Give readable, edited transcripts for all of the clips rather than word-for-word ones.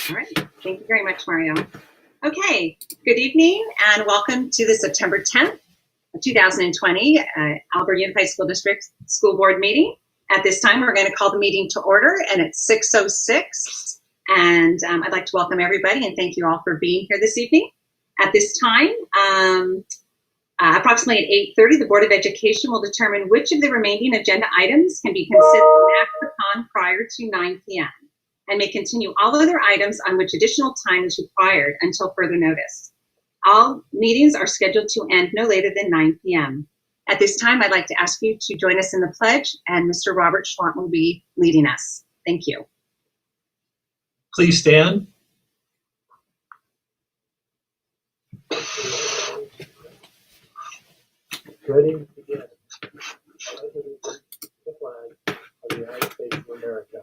All right, thank you very much, Mario. Okay, good evening and welcome to the September 10th, 2020 Alvord Unified School District School Board meeting. At this time, we're going to call the meeting to order, and it's 6:06. And I'd like to welcome everybody and thank you all for being here this evening. At this time, approximately at 8:30, the Board of Education will determine which of the remaining agenda items can be considered and acted upon prior to 9 p.m. and may continue all other items on which additional time is required until further notice. All meetings are scheduled to end no later than 9 p.m. At this time, I'd like to ask you to join us in the pledge, and Mr. Robert Schwant will be leading us. Thank you. Please stand. Ready to begin. I believe in the flag of the United States of America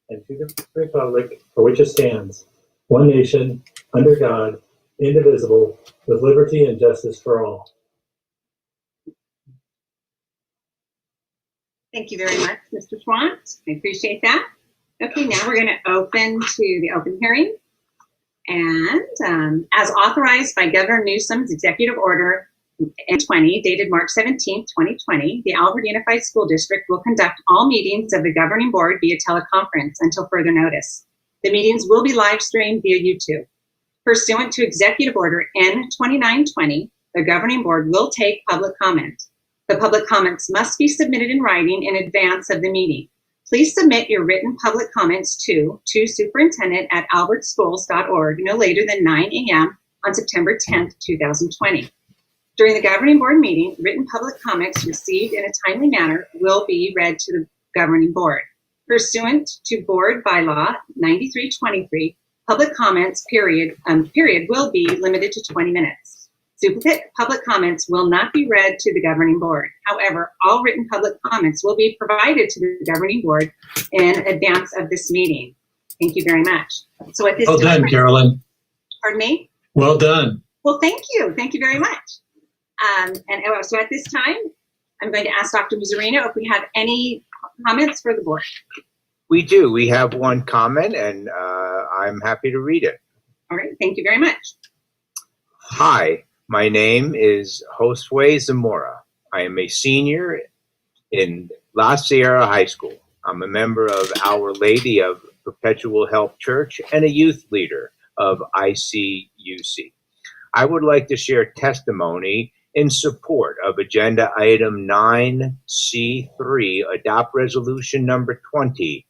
and to the republic for which it stands, one nation, under God, indivisible, with liberty and justice for all. Thank you very much, Mr. Schwant. I appreciate that. Okay, now we're going to open to the open hearing. And as authorized by Governor Newsom's Executive Order 20, dated March 17, 2020, the Alvord Unified School District will conduct all meetings of the Governing Board via teleconference until further notice. The meetings will be live streamed via YouTube. Pursuant to Executive Order N2920, the Governing Board will take public comment. The public comments must be submitted in writing in advance of the meeting. Please submit your written public comments to superintendent@alvordschools.org no later than 9 a.m. on September 10th, 2020. During the Governing Board meeting, written public comments received in a timely manner will be read to the Governing Board. Pursuant to Board Bylaw 9323, public comments period will be limited to 20 minutes. Duplicate public comments will not be read to the Governing Board. However, all written public comments will be provided to the Governing Board in advance of this meeting. Thank you very much. So at this Well time, done, Carolyn. pardon me? Well done. Well, thank you. Thank you very much. So at this time, I'm going to ask Dr. Muzzarino if we have any comments for the board. We do. We have one comment, and I'm happy to read it. All right. Thank you very much. Hi, my name is Josue Zamora. I am a senior in La Sierra High School. I'm a member of Our Lady of Perpetual Help Church and a youth leader of ICUC. I would like to share testimony in support of Agenda Item 9C3, Adopt Resolution Number 20,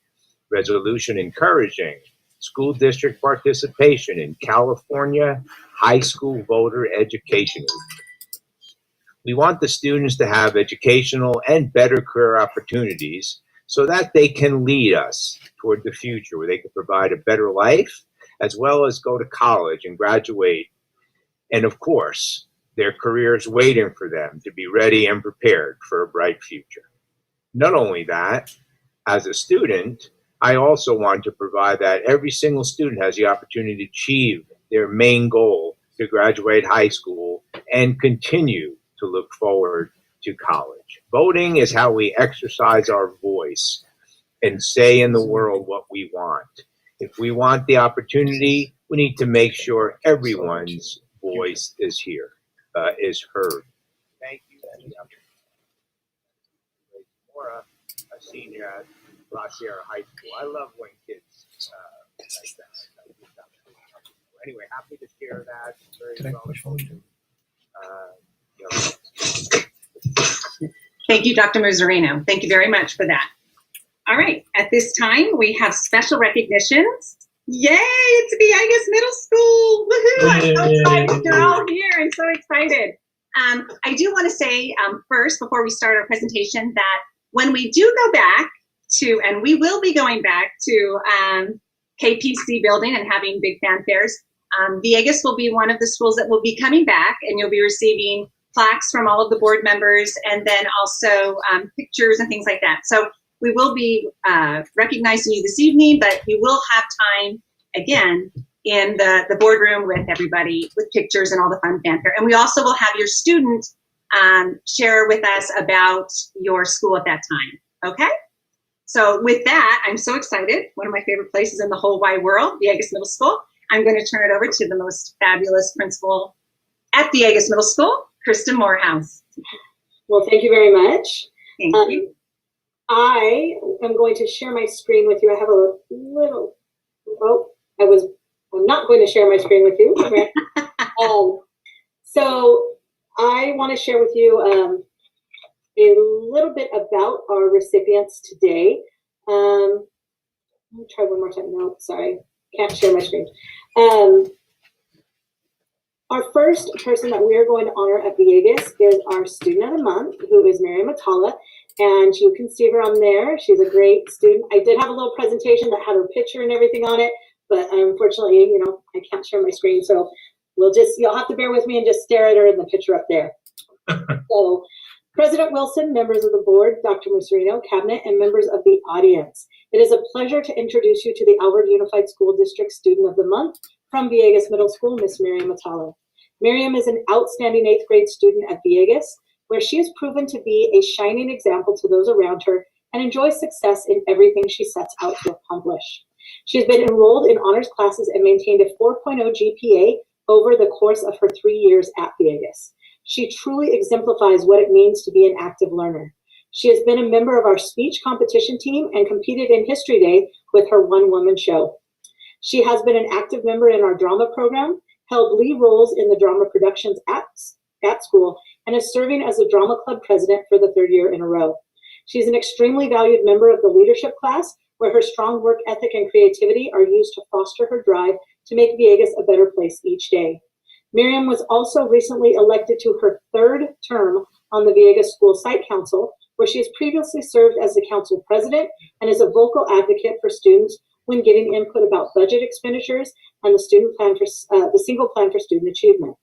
resolution encouraging school district participation in California high school voter education. We want the students to have educational and better career opportunities so that they can lead us toward the future where they can provide a better life as well as go to college and graduate. And of course, their careers waiting for them to be ready and prepared for a bright future. Not only that, as a student, I also want to provide that every single student has the opportunity to achieve their main goal to graduate high school and continue to look forward to college. Voting is how we exercise our voice and say in the world what we want. If we want the opportunity, we need to make sure everyone's voice is heard. Thank you. Laura, a senior at La Sierra High School. I love when kids like that. Anyway, happy to share that. Very Thank you, Dr. Muzzarino. Thank you very much for that. All right, at this time, we have special recognitions. Yay, it's Villegas Middle School. Woohoo, I'm so excited. You're all here. I'm so excited. I do want to say first, before we start our presentation, that when we do go back to, and we will be going back to KPC building and having big fanfares, Villegas will be one of the schools that will be coming back, and you'll be receiving plaques from all of the board members and then also pictures and things like that. So we will be recognizing you this evening, but you will have time again in the boardroom with everybody with pictures and all the fun fanfare. And we also will have your student share with us about your school at that time. Okay? So with that, I'm so excited. One of my favorite places in the whole wide world, Villegas Middle School. I'm going to turn it over to the most fabulous principal at Villegas Middle School, Kristen Morehouse. Well, thank you very much. Thank you. I am going to share my screen with you. I have a little, I'm not going to share my screen with you. So I want to share with you a little bit about our recipients today. Let me try one more time. No, sorry, can't share my screen. Our first person that we are going to honor at Villegas is our student of the month, who is Miriam Atala, and you can see her on there. She's a great student. I did have a little presentation that had her picture and everything on it, but unfortunately, you know, I can't share my screen, so you'll have to bear with me and just stare at her in the picture up there. So, President Wilson, members of the board, Dr. Muserino, cabinet, and members of the audience. It is a pleasure to introduce you to the Alvord Unified School District Student of the Month from Villegas Middle School, Miss Miriam Atala. Miriam is an outstanding 8th grade student at Villegas, where she has proven to be a shining example to those around her and enjoys success in everything she sets out to accomplish. She has been enrolled in honors classes and maintained a 4.0 GPA over the course of her 3 years at Villegas. She truly exemplifies what it means to be an active learner. She has been a member of our speech competition team and competed in History Day with her one-woman show. She has been an active member in our drama program, held lead roles in the drama productions at school, and is serving as the drama club president for the 3rd year in a row. She's an extremely valued member of the leadership class, where her strong work ethic and creativity are used to foster her drive to make Villegas a better place each day. Miriam was also recently elected to her 3rd term on the Villegas School Site Council, where she has previously served as the council president and is a vocal advocate for students when giving input about budget expenditures and the single plan for student achievement.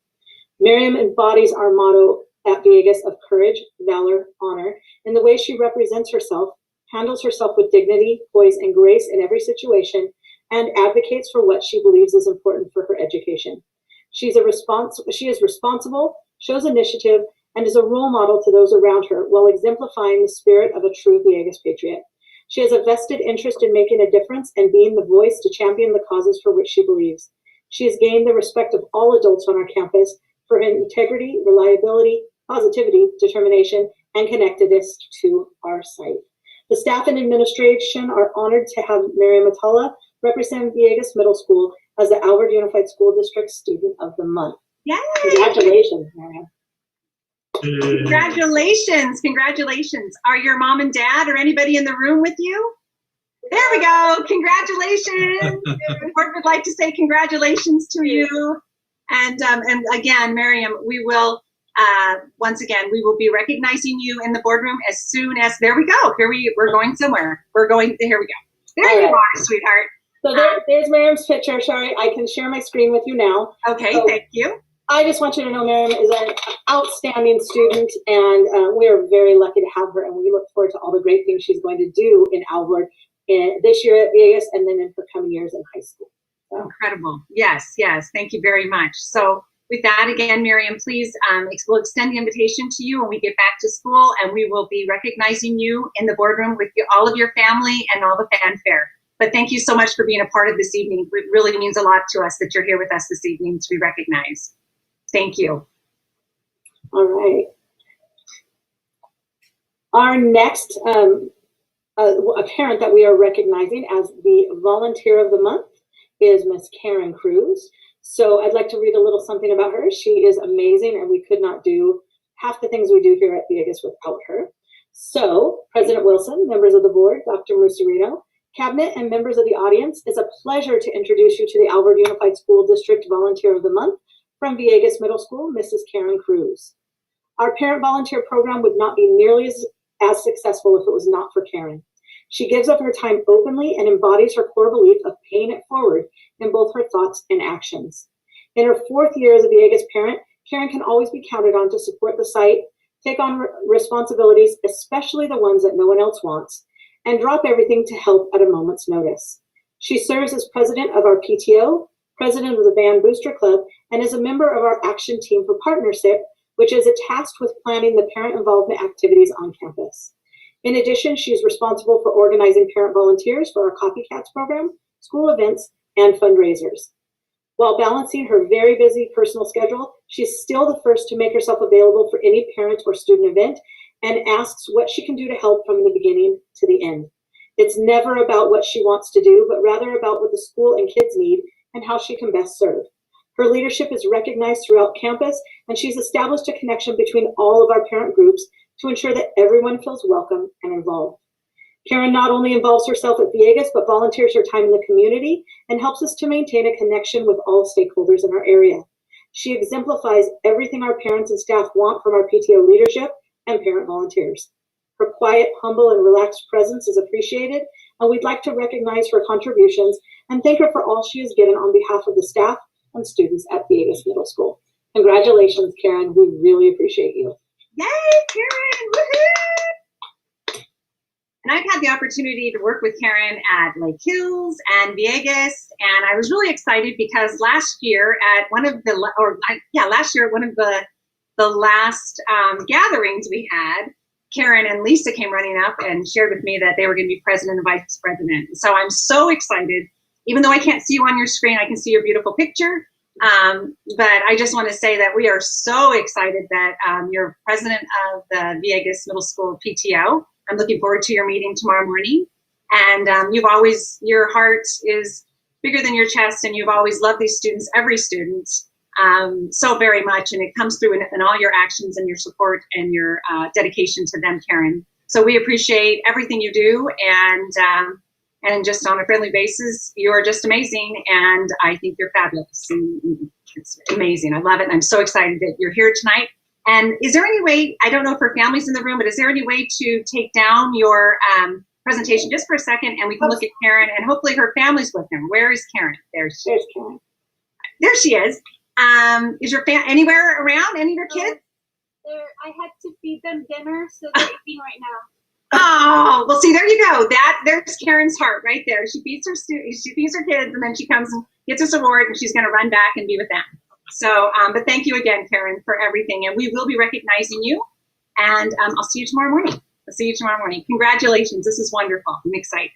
Miriam embodies our motto at Villegas of courage, valor, honor in the way she represents herself, handles herself with dignity, poise, and grace in every situation, and advocates for what she believes is important for her education. She is responsible, shows initiative, and is a role model to those around her while exemplifying the spirit of a true Villegas patriot. She has a vested interest in making a difference and being the voice to champion the causes for which she believes. She has gained the respect of all adults on our campus for her integrity, reliability, positivity, determination, and connectedness to our site. The staff and administration are honored to have Miriam Atala represent Villegas Middle School as the Alvord Unified School District Student of the Month. Yay! Congratulations, Miriam. Congratulations, congratulations. Are your mom and dad or anybody in the room with you? There we go, congratulations. The board would like to say congratulations to you. And again, Miriam, we will, once again, we will be recognizing you in the boardroom as soon as, there we go, we're going somewhere. Here we go. There you are, sweetheart. So there's Miriam's picture. Sorry, I can share my screen with you now. Okay, so thank you. I just want you to know Miriam is an outstanding student, and we are very lucky to have her, and we look forward to all the great things she's going to do in Alvord this year at Villegas and then in her coming years in high school. So. Incredible. Yes, yes. Thank you very much. So with that, again, Miriam, please, we'll extend the invitation to you when we get back to school, and we will be recognizing you in the boardroom with all of your family and all the fanfare. But thank you so much for being a part of this evening. It really means a lot to us that you're here with us this evening to be recognized. Thank you. All right. Our next a parent that we are recognizing as the Volunteer of the Month is Miss Karen CRUZ. So I'd like to read a little something about her. She is amazing, and we could not do half the things we do here at Villegas without her. So, President Wilson, members of the board, Dr. Muserino, cabinet, and members of the audience, it's a pleasure to introduce you to the Alvord Unified School District Volunteer of the Month from Villegas Middle School, Mrs. Karen CRUZ. Our parent volunteer program would not be nearly as successful if it was not for Karen. She gives up her time openly and embodies her core belief of paying it forward in both her thoughts and actions. In her 4th year as a Villegas parent, Karen can always be counted on to support the site, take on responsibilities, especially the ones that no one else wants, and drop everything to help at a moment's notice. She serves as president of our PTO, president of the Band Booster Club, and is a member of our action team for partnership, which is tasked with planning the parent involvement activities on campus. In addition, she is responsible for organizing parent volunteers for our Copycats program, school events, and fundraisers. While balancing her very busy personal schedule, she's still the first to make herself available for any parent or student event and asks what she can do to help from the beginning to the end. It's never about what she wants to do, but rather about what the school and kids need and how she can best serve. Her leadership is recognized throughout campus, and she's established a connection between all of our parent groups to ensure that everyone feels welcome and involved. Karen not only involves herself at Villegas, but volunteers her time in the community and helps us to maintain a connection with all stakeholders in our area. She exemplifies everything our parents and staff want from our PTO leadership and parent volunteers. Her quiet, humble, and relaxed presence is appreciated, and we'd like to recognize her contributions and thank her for all she has given on behalf of the staff and students at Villegas Middle School. Congratulations, Karen. We really appreciate you. Yay, Karen! Woohoo! And I've had the opportunity to work with Karen at Lake Hills and Villegas, and I was really excited because last year at one of the last gatherings we had, Karen and Lisa came running up and shared with me that they were going to be president and vice president. So I'm so excited. Even though I can't see you on your screen, I can see your beautiful picture. But I just want to say that we are so excited that you're president of the Villegas Middle School PTO. I'm looking forward to your meeting tomorrow morning. And your heart is bigger than your chest, and you've always loved these students, every student, so very much. And it comes through in all your actions and your support and your dedication to them, Karen. So we appreciate everything you do, and just on a friendly basis, you're just amazing, and I think you're fabulous. And it's amazing. I love it, and I'm so excited that you're here tonight. And is there any way, I don't know if her family's in the room, but is there any way to take down your presentation just for a second, and we can look at Karen, and hopefully her family's with her. Where is Karen? There's Karen. There she is. Is your anywhere around? Any of your kids? I had to feed them dinner, so they're eating right now. Oh, well, see, there you go. There's Karen's heart right there. She feeds her kids, and then she comes and gets this award, and she's going to run back and be with them. So, but thank you again, Karen, for everything, and we will be recognizing you. And I'll see you tomorrow morning. Congratulations. This is wonderful. I'm excited.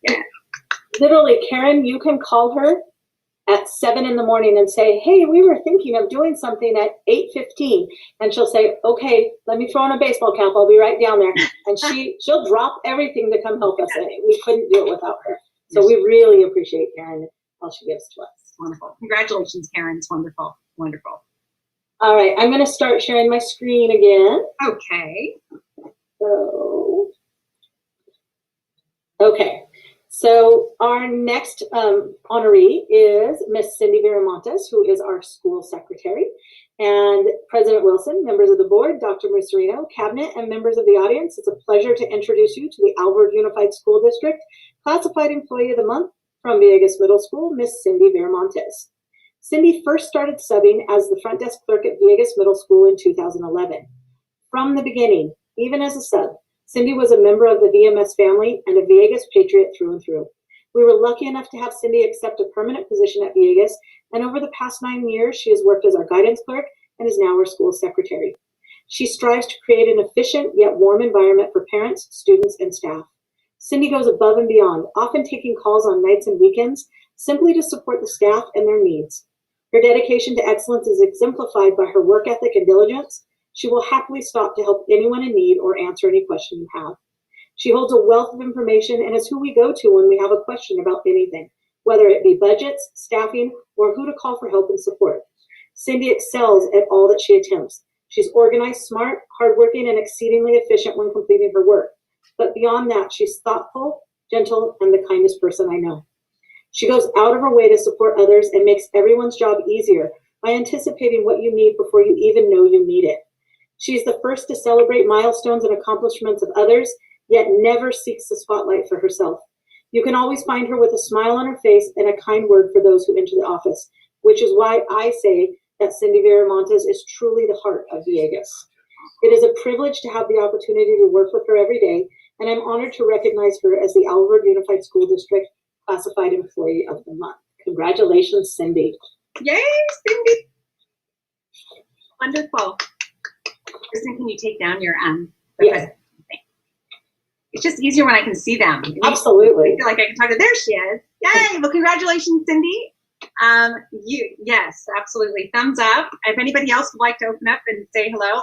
Yeah. Literally, Karen, you can call her at 7 in the morning and say, hey, we were thinking of doing something at 8:15. And she'll say, okay, let me throw on a baseball cap. I'll be right down there. And she'll drop everything to come help us. And we couldn't do it without her. So we really appreciate Karen, all she gives to us. Wonderful. Congratulations, Karen. It's wonderful. Wonderful. All right, I'm going to start sharing my screen again. Okay. So our next honoree is Miss Cindy VIRAMONTES, who is our school secretary. And President Wilson, members of the board, Dr. Muserino, cabinet, and members of the audience, it's a pleasure to introduce you to the Alvord Unified School District Classified Employee of the Month from Villegas Middle School, Miss Cindy VIRAMONTES. Cindy first started subbing as the front desk clerk at Villegas Middle School in 2011. From the beginning, even as a sub, Cindy was a member of the VMS family and a Villegas patriot through and through. We were lucky enough to have Cindy accept a permanent position at Villegas, and over the past 9 years, she has worked as our guidance clerk and is now our school secretary. She strives to create an efficient yet warm environment for parents, students, and staff. Cindy goes above and beyond, often taking calls on nights and weekends, simply to support the staff and their needs. Her dedication to excellence is exemplified by her work ethic and diligence. She will happily stop to help anyone in need or answer any question you have. She holds a wealth of information and is who we go to when we have a question about anything, whether it be budgets, staffing, or who to call for help and support. Cindy excels at all that she attempts. She's organized, smart, hardworking, and exceedingly efficient when completing her work. But beyond that, she's thoughtful, gentle, and the kindest person I know. She goes out of her way to support others and makes everyone's job easier by anticipating what you need before you even know you need it. She's the first to celebrate milestones and accomplishments of others, yet never seeks the spotlight for herself. You can always find her with a smile on her face and a kind word for those who enter the office, which is why I say that Cindy VIRAMONTES is truly the heart of Villegas. It is a privilege to have the opportunity to work with her every day, and I'm honored to recognize her as the Alvord Unified School District Classified Employee of the Month. Congratulations, Cindy. Yay, Cindy. Wonderful. Kristen, can you take down your Yes. it's just easier when I can see them. Absolutely. I feel like I can talk to. There she is. Yay! Well, congratulations, Cindy. Yes, absolutely. Thumbs up. If anybody else would like to open up and say hello,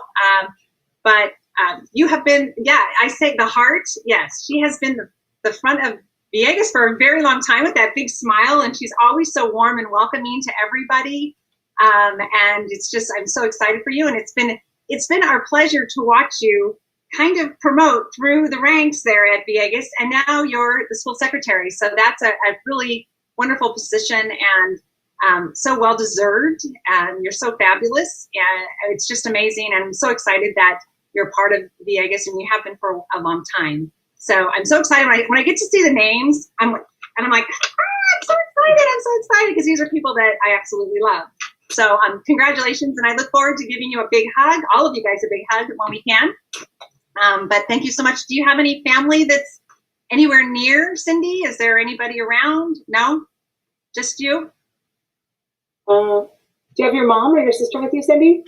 you have been, I say the heart. Yes, she has been the front of Villegas for a very long time with that big smile, and she's always so warm and welcoming to everybody. And it's just, I'm so excited for you, and it's been our pleasure to watch you kind of promote through the ranks there at Villegas, and now you're the school secretary. So that's a really wonderful position, and so well deserved. And you're so fabulous, and it's just amazing. And I'm so excited that you're part of Villegas, and you have been for a long time. So I'm so excited when I get to see the names. I'm like, I'm so excited because these are people that I absolutely love. So congratulations, and I look forward to giving you a big hug, all of you guys a big hug when we can. But thank you so much. Do you have any family that's anywhere near Cindy? Is there anybody around? No? Just you? Do you have your mom or your sister with you, Cindy?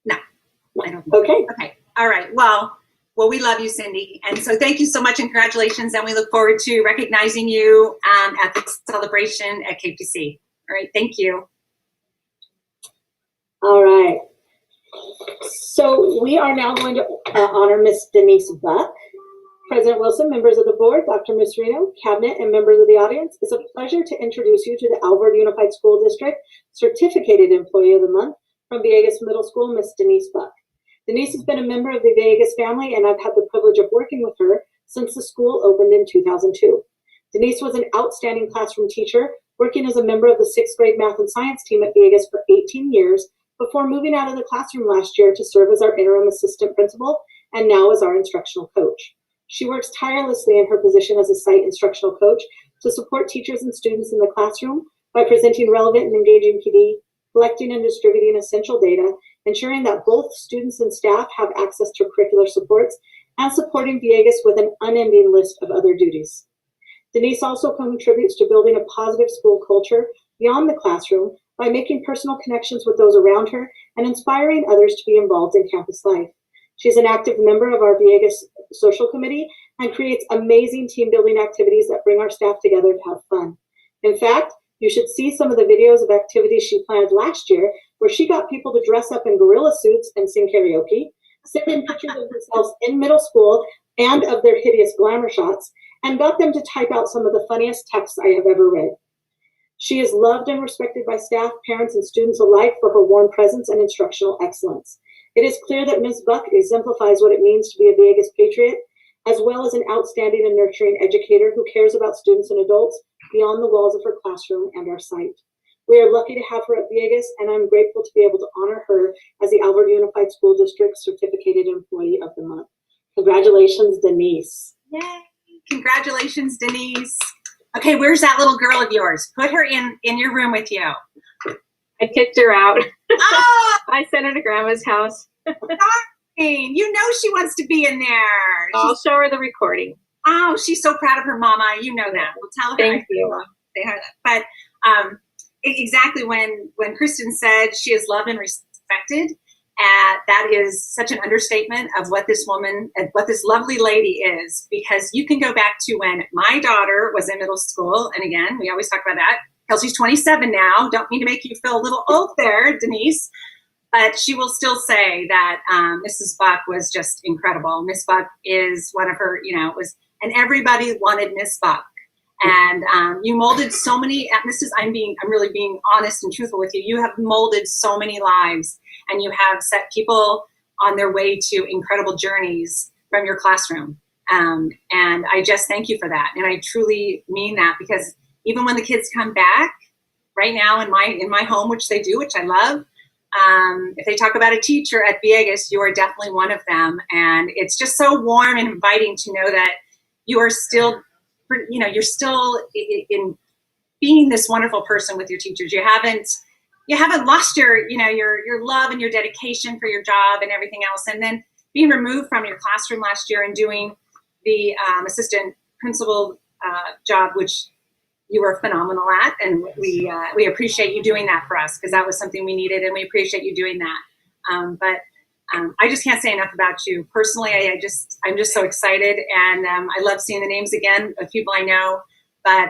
No, I don't. Okay. Okay. All right. Well, we love you, Cindy. And so thank you so much and congratulations. And we look forward to recognizing you at the celebration at KPC. All right. Thank you. All right. So we are now going to honor Miss Denise Buck. President Wilson, members of the board, Dr. Miserino, cabinet, and members of the audience, it's a pleasure to introduce you to the Alvord Unified School District Certificated Employee of the Month from Villegas Middle School, Miss Denise Buck. Denise has been a member of the Villegas family, and I've had the privilege of working with her since the school opened in 2002. Denise was an outstanding classroom teacher, working as a member of the 6th grade math and science team at Villegas for 18 years before moving out of the classroom last year to serve as our interim assistant principal and now as our instructional coach. She works tirelessly in her position as a site instructional coach to support teachers and students in the classroom by presenting relevant and engaging PD, collecting and distributing essential data, ensuring that both students and staff have access to curricular supports, and supporting Villegas with an unending list of other duties. Denise also contributes to building a positive school culture beyond the classroom by making personal connections with those around her and inspiring others to be involved in campus life. She's an active member of our Villegas Social Committee and creates amazing team building activities that bring our staff together to have fun. In fact, you should see some of the videos of activities she planned last year where she got people to dress up in gorilla suits and sing karaoke, send in pictures of themselves in middle school and of their hideous glamour shots, and got them to type out some of the funniest texts I have ever read. She is loved and respected by staff, parents, and students alike for her warm presence and instructional excellence. It is clear that Ms. Buck exemplifies what it means to be a Villegas patriot, as well as an outstanding and nurturing educator who cares about students and adults beyond the walls of her classroom and our site. We are lucky to have her at Villegas, and I'm grateful to be able to honor her as the Alvord Unified School District Certificated Employee of the Month. Congratulations, Denise. Yay. Congratulations, Denise. Okay, where's that little girl of yours? Put her in your room with you. I kicked her out. Oh, I sent her to grandma's house. darling. You know she wants to be in there. I'll show her the recording. Oh, she's so proud of her mama. You know that. We'll tell her. Thank you. Say her that. But exactly when Kristen said she is loved and respected, that is such an understatement of what this woman, what this lovely lady is, because you can go back to when my daughter was in middle school. And again, we always talk about that. Kelsey's 27 now. Don't mean to make you feel a little old there, Denise, but she will still say that Mrs. Buck was just incredible. Miss Buck is one of her, and everybody wanted Miss Buck. And you molded so many, I'm really being honest and truthful with you. You have molded so many lives, and you have set people on their way to incredible journeys from your classroom. And I just thank you for that. And I truly mean that, because even when the kids come back right now in my home, which they do, which I love, if they talk about a teacher at Villegas, you are definitely one of them. And it's just so warm and inviting to know that you are still, you're still in being this wonderful person with your teachers. You haven't lost your love and your dedication for your job and everything else. And then being removed from your classroom last year and doing the assistant principal job, which you were phenomenal at, and we appreciate you doing that for us, because that was something we needed, and we appreciate you doing that. But I just can't say enough about you. Personally, I'm just so excited, and I love seeing the names again of people I know. But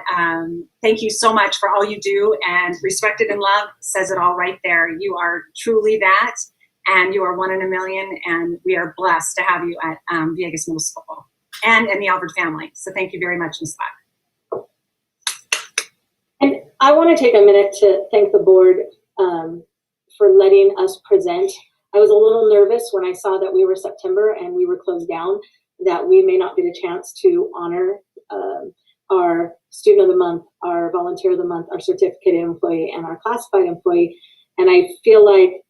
thank you so much for all you do, and respected and loved says it all right there. You are truly that, and you are one in a million, and we are blessed to have you at Villegas Middle School and in the Alvord family. So thank you very much, Ms. Black. And I want to take a minute to thank the board for letting us present. I was a little nervous when I saw that we were September and we were closed down, that we may not get a chance to honor our student of the month, our volunteer of the month, our certificated employee, and our classified employee. And I feel like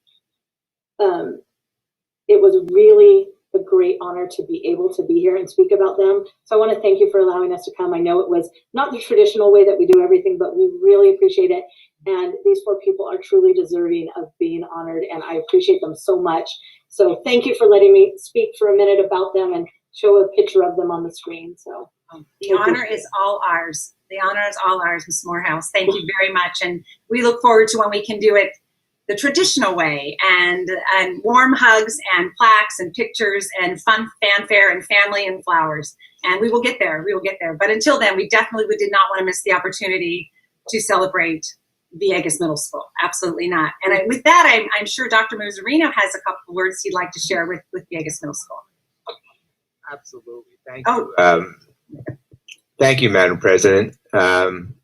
it was really a great honor to be able to be here and speak about them. So I want to thank you for allowing us to come. I know it was not the traditional way that we do everything, but we really appreciate it. And these 4 people are truly deserving of being honored, and I appreciate them so much. So thank you for letting me speak for a minute about them and show a picture of them on the screen. So the honor is all ours. The honor is all ours, Ms. Morehouse. Thank you very much. And we look forward to when we can do it the traditional way, and warm hugs and plaques and pictures and fun fanfare and family and flowers. And we will get there. We will get there. But until then, we did not want to miss the opportunity to celebrate Villegas Middle School. Absolutely not. And with that, I'm sure Dr. Mazzarino has a couple of words he'd like to share with Villegas Middle School. Absolutely. Thank you. Thank you, Madam President.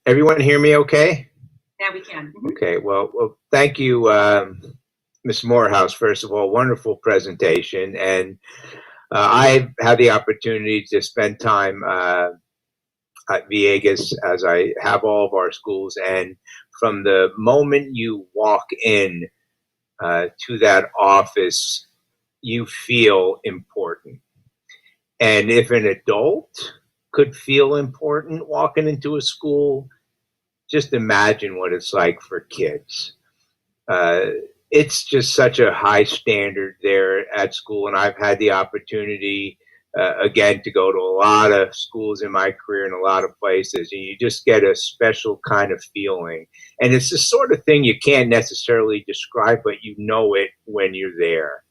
Everyone hear me okay? Yeah, we can. Okay, well, thank you, Ms. Morehouse, first of all. Wonderful presentation. And I've had the opportunity to spend time at Villegas, as I have all of our schools. And from the moment you walk in to that office, you feel important. And if an adult could feel important walking into a school, just imagine what it's like for kids. It's just such a high standard there at school, and I've had the opportunity, again, to go to a lot of schools in my career in a lot of places, and you just get a special kind of feeling. And it's the sort of thing you can't necessarily describe, but you know it when you're there.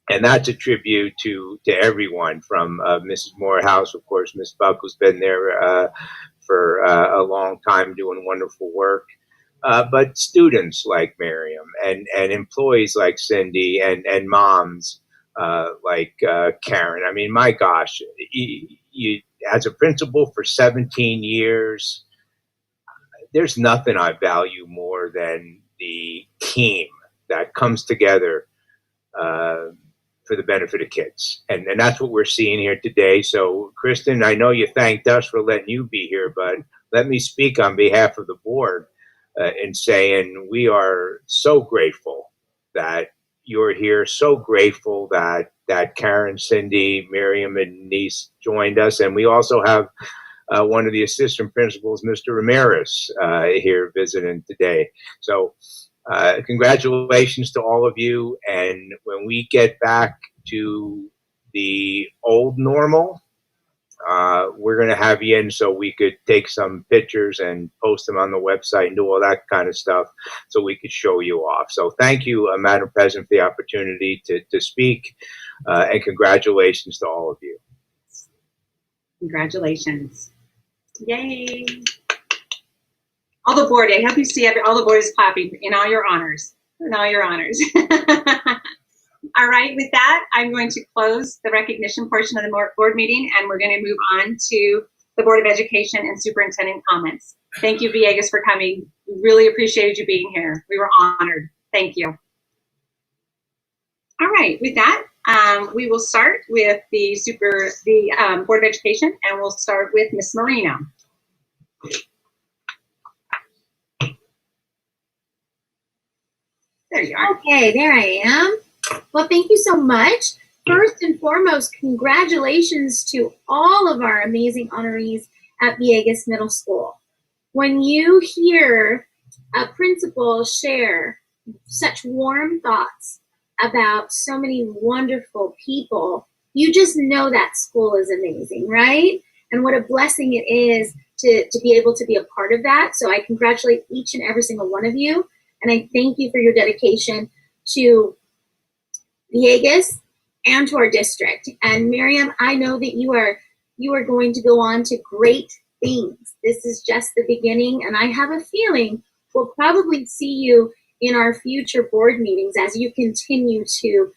And that's a tribute to everyone, from Mrs. Morehouse, of course, Ms. Buck, who's been there for a long time doing wonderful work, but students like Miriam, and employees like Cindy, and moms like Karen. I mean, my gosh, you as a principal for 17 years, there's nothing I value more than the team that comes together for the benefit of kids. And that's what we're seeing here today. So, Kristen, I know you thanked us for letting you be here, but let me speak on behalf of the board in saying we are so grateful that you're here, so grateful that Karen, Cindy, Miriam, and Denise joined us. And we also have one of the assistant principals, Mr. Ramirez, here visiting today. So, congratulations to all of you. And when we get back to the old normal, we're going to have you in so we could take some pictures and post them on the website and do all that kind of stuff so we could show you off. So thank you, Madam President, for the opportunity to speak, and congratulations to all of you. Congratulations. Yay. All the board, I hope you see all the board is clapping in all your honors. In all your honors. All right, with that, I'm going to close the recognition portion of the board meeting, and we're going to move on to the Board of Education and Superintendent comments. Thank you, Villegas, for coming. We really appreciated you being here. We were honored. Thank you. All right, with that, we will start with the Board of Education, and we'll start with Ms. Marino. There you are. Okay, there I am. Well, thank you so much. First and foremost, congratulations to all of our amazing honorees at Villegas Middle School. When you hear a principal share such warm thoughts about so many wonderful people, you just know that school is amazing, right? And what a blessing it is to be able to be a part of that. So I congratulate each and every single one of you. And I thank you for your dedication to Villegas, and to our district. And Miriam, I know that you are going to go on to great things. This is just the beginning, and I have a feeling we'll probably see you in our future board meetings as you continue to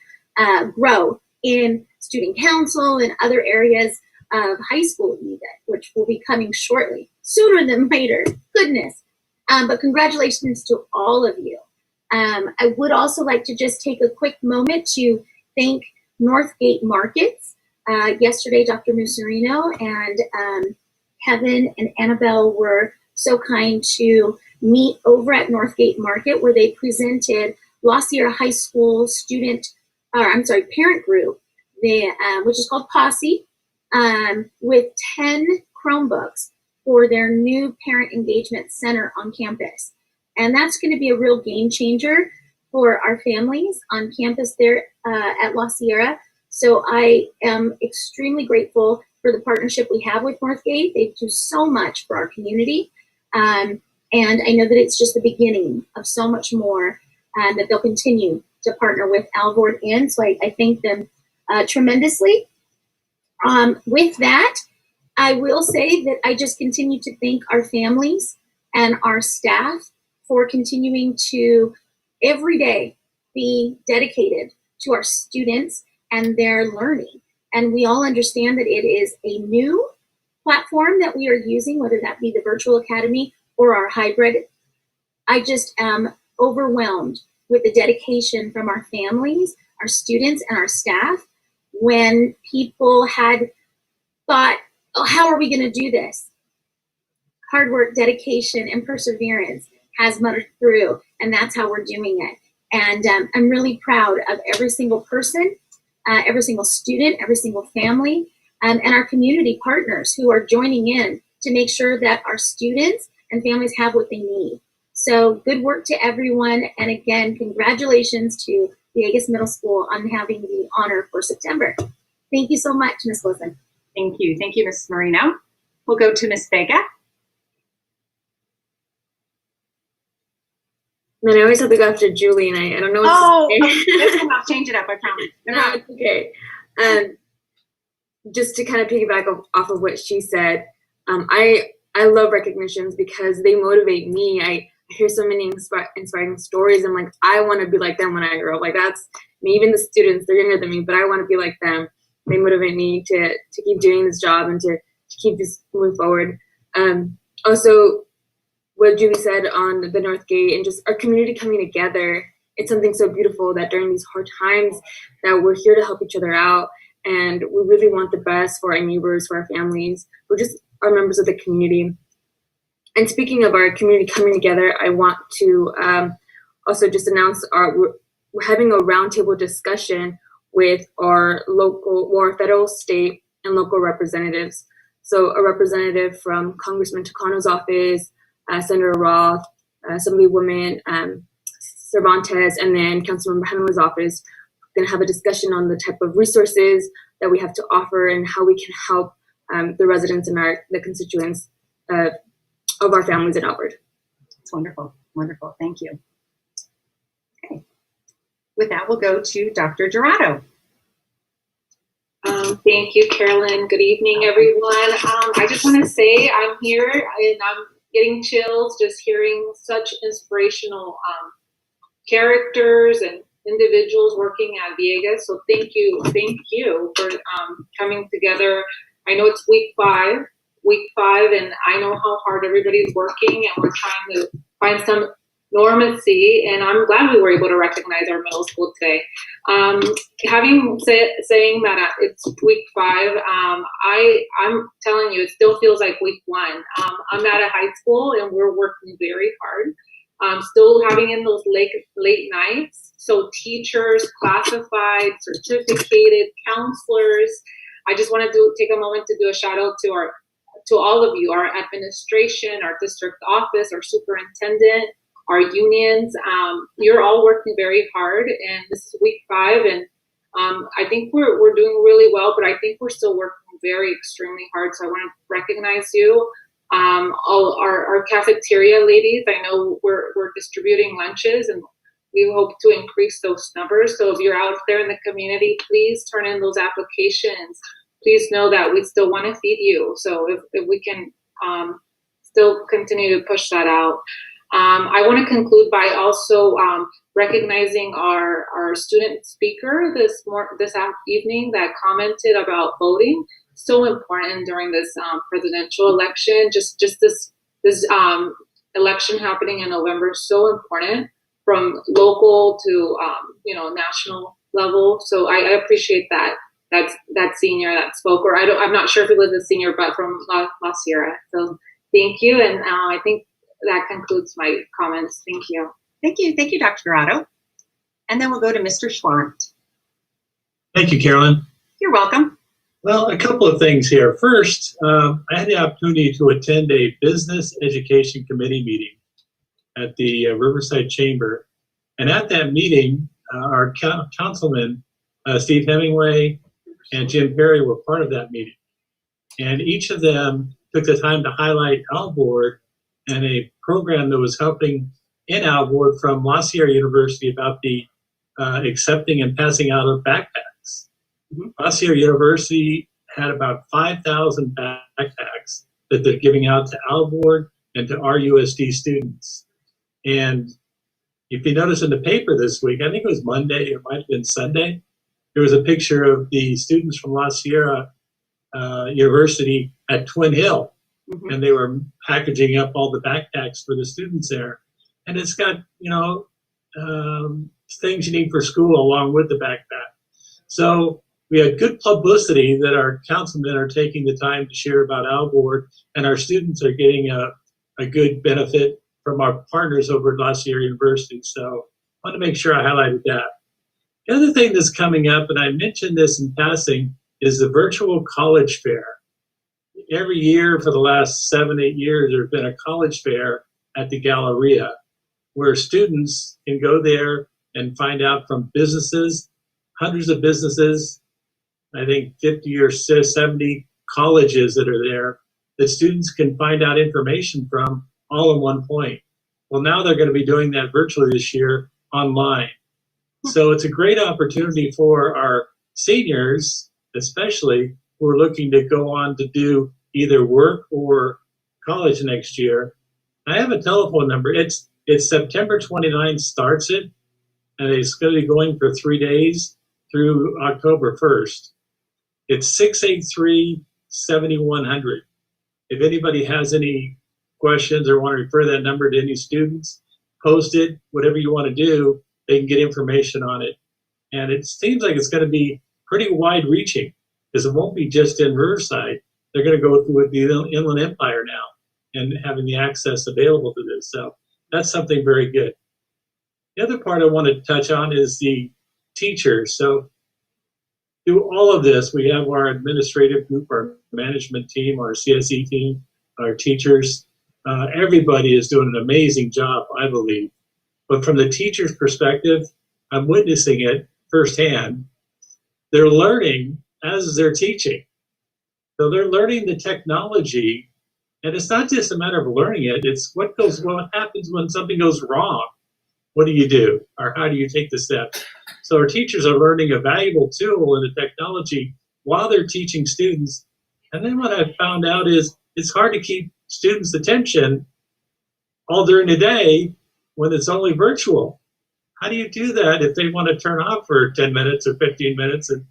grow in student council and other areas of high school even, which will be coming shortly, sooner than later, goodness. But congratulations to all of you. I would also like to just take a quick moment to thank Northgate Markets. Yesterday, Dr. Musarino and Kevin and Annabelle were so kind to meet over at Northgate Market, where they presented La Sierra High School parent group, which is called Posse, with 10 Chromebooks for their new parent engagement center on campus. And that's going to be a real game changer for our families on campus there at La Sierra. So I am extremely grateful for the partnership we have with Northgate. They do so much for our community. And I know that it's just the beginning of so much more that they'll continue to partner with Alvord in. So I thank them tremendously. With that, I will say that I just continue to thank our families and our staff for continuing to every day be dedicated to our students and their learning. And we all understand that it is a new platform that we are using, whether that be the virtual academy or our hybrid. I just am overwhelmed with the dedication from our families, our students, and our staff when people had thought, oh, how are we going to do this? Hard work, dedication, and perseverance has muttered through, and that's how we're doing it. And I'm really proud of every single person, every single student, every single family, and our community partners who are joining in to make sure that our students and families have what they need. So good work to everyone. And again, congratulations to Villegas Middle School on having the honor for September. Thank you so much, Ms. Wilson. Thank you. Thank you, Ms. Marino. We'll go to Ms. Vega. Man, I always have to go after Julie, and I don't know what to say. This one I'll change it up, I promise. No, it's okay. Just to kind of piggyback off of what she said, I love recognitions because they motivate me. I hear so many inspiring stories. I'm like, I want to be like them when I grow up. Like, that's me. Even the students, they're younger than me, but I want to be like them. They motivate me to keep doing this job and to keep this moving forward. Also, what Julie said on the Northgate and just our community coming together, it's something so beautiful that during these hard times that we're here to help each other out, and we really want the best for our neighbors, for our families. We're just our members of the community. And speaking of our community coming together, I want to also just announce we're having a roundtable discussion with our federal, state, and local representatives. So a representative from Congressman Takano's office, Senator Roth, Assemblywoman Cervantes, and then Councilmember Henley's office. We're going to have a discussion on the type of resources that we have to offer and how we can help the residents and the constituents of our families in Alvord. It's wonderful. Wonderful. Thank you. Okay. With that, we'll go to Dr. Dorado. Thank you, Carolyn. Good evening, everyone. I just want to say I'm here and I'm getting chills just hearing such inspirational characters and individuals working at Villegas. So thank you for coming together. I know it's week five, and I know how hard everybody's working, and we're trying to find some normacy, and I'm glad we were able to recognize our middle school today. Saying that it's week 5, I'm telling you, it still feels like week 1. I'm at a high school and we're working very hard. Still having in those late nights. So teachers, classified, certificated, counselors. I just wanted to take a moment to do a shout out to all of you, our administration, our district office, our superintendent, our unions. You're all working very hard, and this is week 5, and I think we're doing really well, but I think we're still working very extremely hard. So I want to recognize you. All our cafeteria ladies, I know we're distributing lunches, and we hope to increase those numbers. So if you're out there in the community, please turn in those applications. Please know that we still want to feed you. So if we can still continue to push that out. I want to conclude by also recognizing our student speaker this evening that commented about voting. So important during this presidential election. Just this election happening in November is so important, from local to national level. So I appreciate that senior that spoke, or I'm not sure if it was a senior, but from La Sierra. So thank you, and I think that concludes my comments. Thank you. Thank you, Dr. Dorado. And then we'll go to Mr. Schwant. Thank you, Carolyn. You're welcome. Well, a couple of things here. First, I had the opportunity to attend a Business Education Committee meeting at the Riverside Chamber. And at that meeting, our councilman, Steve Hemingway and Jim Perry, were part of that meeting. And each of them took the time to highlight Alvord and a program that was helping in Alvord from La Sierra University about the accepting and passing out of backpacks. La Sierra University had about 5,000 backpacks that they're giving out to Alvord and to AUSD students. And if you notice in the paper this week, I think it was Monday, it might have been Sunday, there was a picture of the students from La Sierra University at Twin Hill. And they were packaging up all the backpacks for the students there. And it's got, things you need for school along with the backpack. So we had good publicity that our councilmen are taking the time to share about Alvord, and our students are getting a good benefit from our partners over at La Sierra University. So I want to make sure I highlighted that. The other thing that's coming up, and I mentioned this in passing, is the virtual college fair. Every year for the last 7-8 years, there's been a college fair at the Galleria where students can go there and find out from businesses, hundreds of businesses, I think 50 or 70 colleges that are there, that students can find out information from all in one point. Well, now they're going to be doing that virtually this year online. So it's a great opportunity for our seniors, especially, who are looking to go on to do either work or college next year. I have a telephone number. It's September 29th starts it, and it's going to be going for 3 days through October 1st. It's 683-7100. If anybody has any questions or want to refer that number to any students, post it, whatever you want to do, they can get information on it. And it seems like it's going to be pretty wide reaching, because it won't be just in Riverside. They're going to go through the Inland Empire now and having the access available to this. So that's something very good. The other part I want to touch on is the teachers. So through all of this, we have our administrative group, our management team, our CSE team, our teachers. Everybody is doing an amazing job, I believe. But from the teacher's perspective, I'm witnessing it firsthand. They're learning as they're teaching. So they're learning the technology, and it's not just a matter of learning it, it's what happens when something goes wrong. What do you do? Or how do you take the steps? So our teachers are learning a valuable tool in the technology while they're teaching students. And then what I found out is it's hard to keep students' attention all during the day when it's only virtual. How do you do that if they want to turn off for 10 minutes or 15 minutes and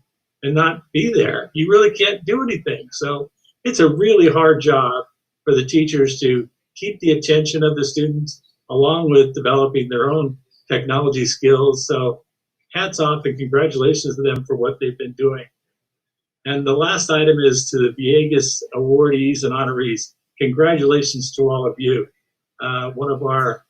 not be there? You really can't do anything. So it's a really hard job for the teachers to keep the attention of the students along with developing their own technology skills. So hats off and congratulations to them for what they've been doing. And the last item is to the Villegas awardees and honorees. Congratulations to all of you. One of our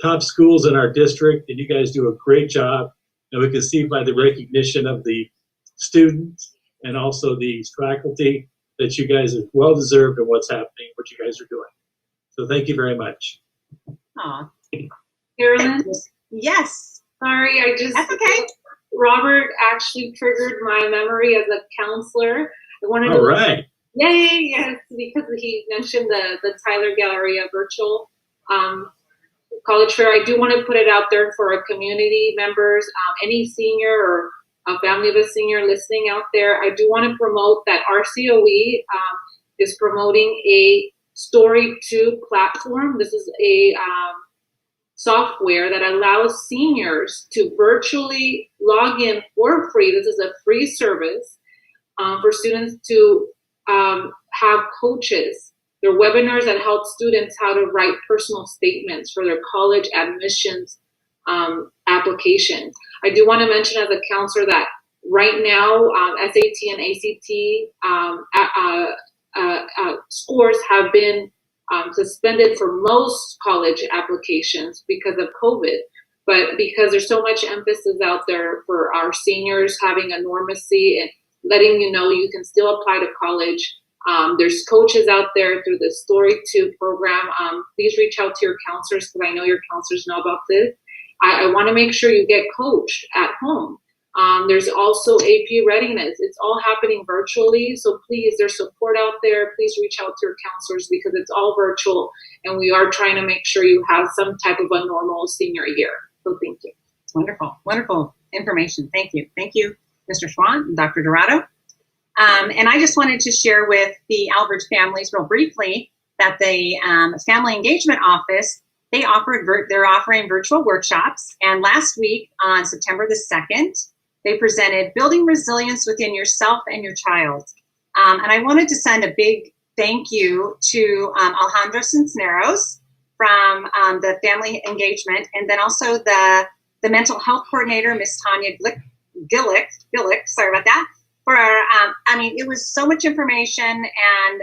top schools in our district, and you guys do a great job. And we can see by the recognition of the students and also the faculty that you guys are well deserved in what's happening, what you guys are doing. So thank you very much. Aw. Carolyn, Yes. sorry, That's okay. Robert actually triggered my memory as a counselor. I wanted All to, right. yes, because he mentioned the Tyler Galleria virtual. college fair. I do want to put it out there for our community members, any senior or a family of a senior listening out there. I do want to promote that our COE is promoting a Story 2 platform. This is a software that allows seniors to virtually log in for free. This is a free service for students to have coaches. There are webinars that help students how to write personal statements for their college admissions application. I do want to mention as a counselor that right now SAT and ACT scores have been suspended for most college applications because of COVID. But because there's so much emphasis out there for our seniors having a normacy and letting you know you can still apply to college. There's coaches out there through the Story 2 program. Please reach out to your counselors because I know your counselors know about this. I want to make sure you get coached at home. There's also AP readiness. It's all happening virtually. So please, there's support out there. Please reach out to your counselors because it's all virtual. And we are trying to make sure you have some type of a normal senior year. So thank you. Wonderful, wonderful information. Thank you. Thank you, Mr. Schwann and Dr. Dorado. And I just wanted to share with the Alvord families real briefly that the Family Engagement Office, they're offering virtual workshops. And last week on September the 2nd, they presented Building Resilience Within Yourself and Your Child. And I wanted to send a big thank you to Alejandro Cisneros from the Family Engagement, and then also the Mental Health Coordinator, Miss Tanya Gillick, sorry about that. For I mean, it was so much information, and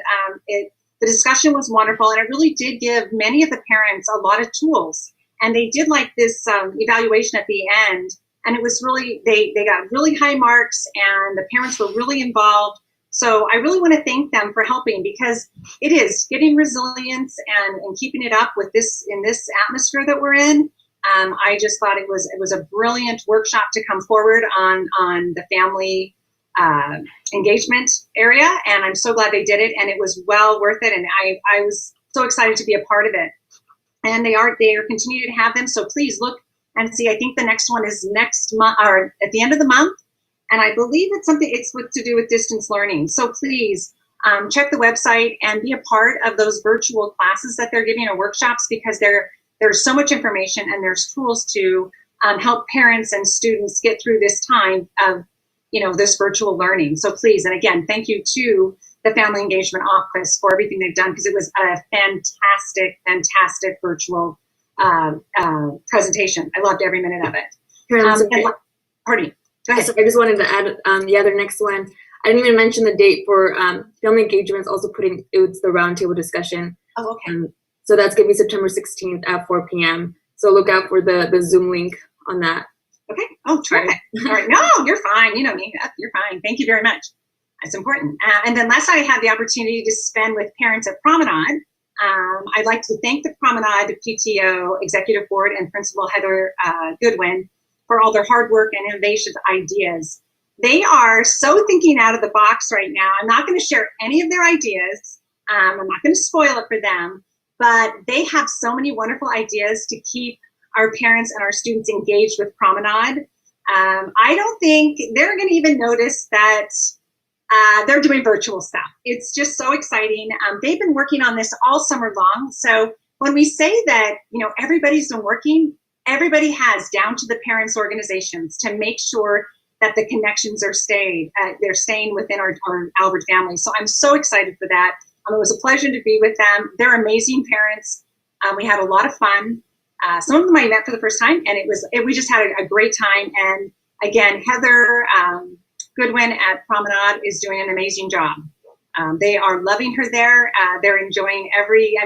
the discussion was wonderful, and it really did give many of the parents a lot of tools. And they did like this evaluation at the end, and it was really, they got really high marks, and the parents were really involved. So I really want to thank them for helping, because it is getting resilience and keeping it up with this in this atmosphere that we're in. I just thought it was a brilliant workshop to come forward on the family engagement area, and I'm so glad they did it, and it was well worth it, and I was so excited to be a part of it. And they are continuing to have them, so please look and see. I think the next one is next month, or at the end of the month, and I believe it's what to do with distance learning. So please check the website and be a part of those virtual classes that they're giving, or workshops, because there's so much information, and there's tools to help parents and students get through this time of this virtual learning. So please, and again, thank you to the Family Engagement Office for everything they've done, because it was a fantastic virtual presentation. I loved every minute of it. Pardon me. Go ahead. So I just wanted to add the other next one. I didn't even mention the date for Family Engagement is also it's the roundtable discussion. Oh, okay. So that's going to be September 16th at 4 p.m. So look out for the Zoom link on that. Okay. Oh, terrific. All right. No, you're fine. You don't need that. You're fine. Thank you very much. That's important. And then last night I had the opportunity to spend with parents at Promenade. I'd like to thank the Promenade, the PTO, Executive Board, and Principal Heather Goodwin for all their hard work and innovative ideas. They are so thinking out of the box right now. I'm not going to share any of their ideas. I'm not going to spoil it for them, but they have so many wonderful ideas to keep our parents and our students engaged with Promenade. I don't think they're going to even notice that they're doing virtual stuff. It's just so exciting. They've been working on this all summer long. So when we say that, everybody's been working, everybody has, down to the parents' organizations, to make sure that the connections are they're staying within our Alvord family. So I'm so excited for that. It was a pleasure to be with them. They're amazing parents. We had a lot of fun. Some of them I met for the first time, and we just had a great time. And again, Heather Goodwin at Promenade is doing an amazing job. They are loving her there. They're enjoying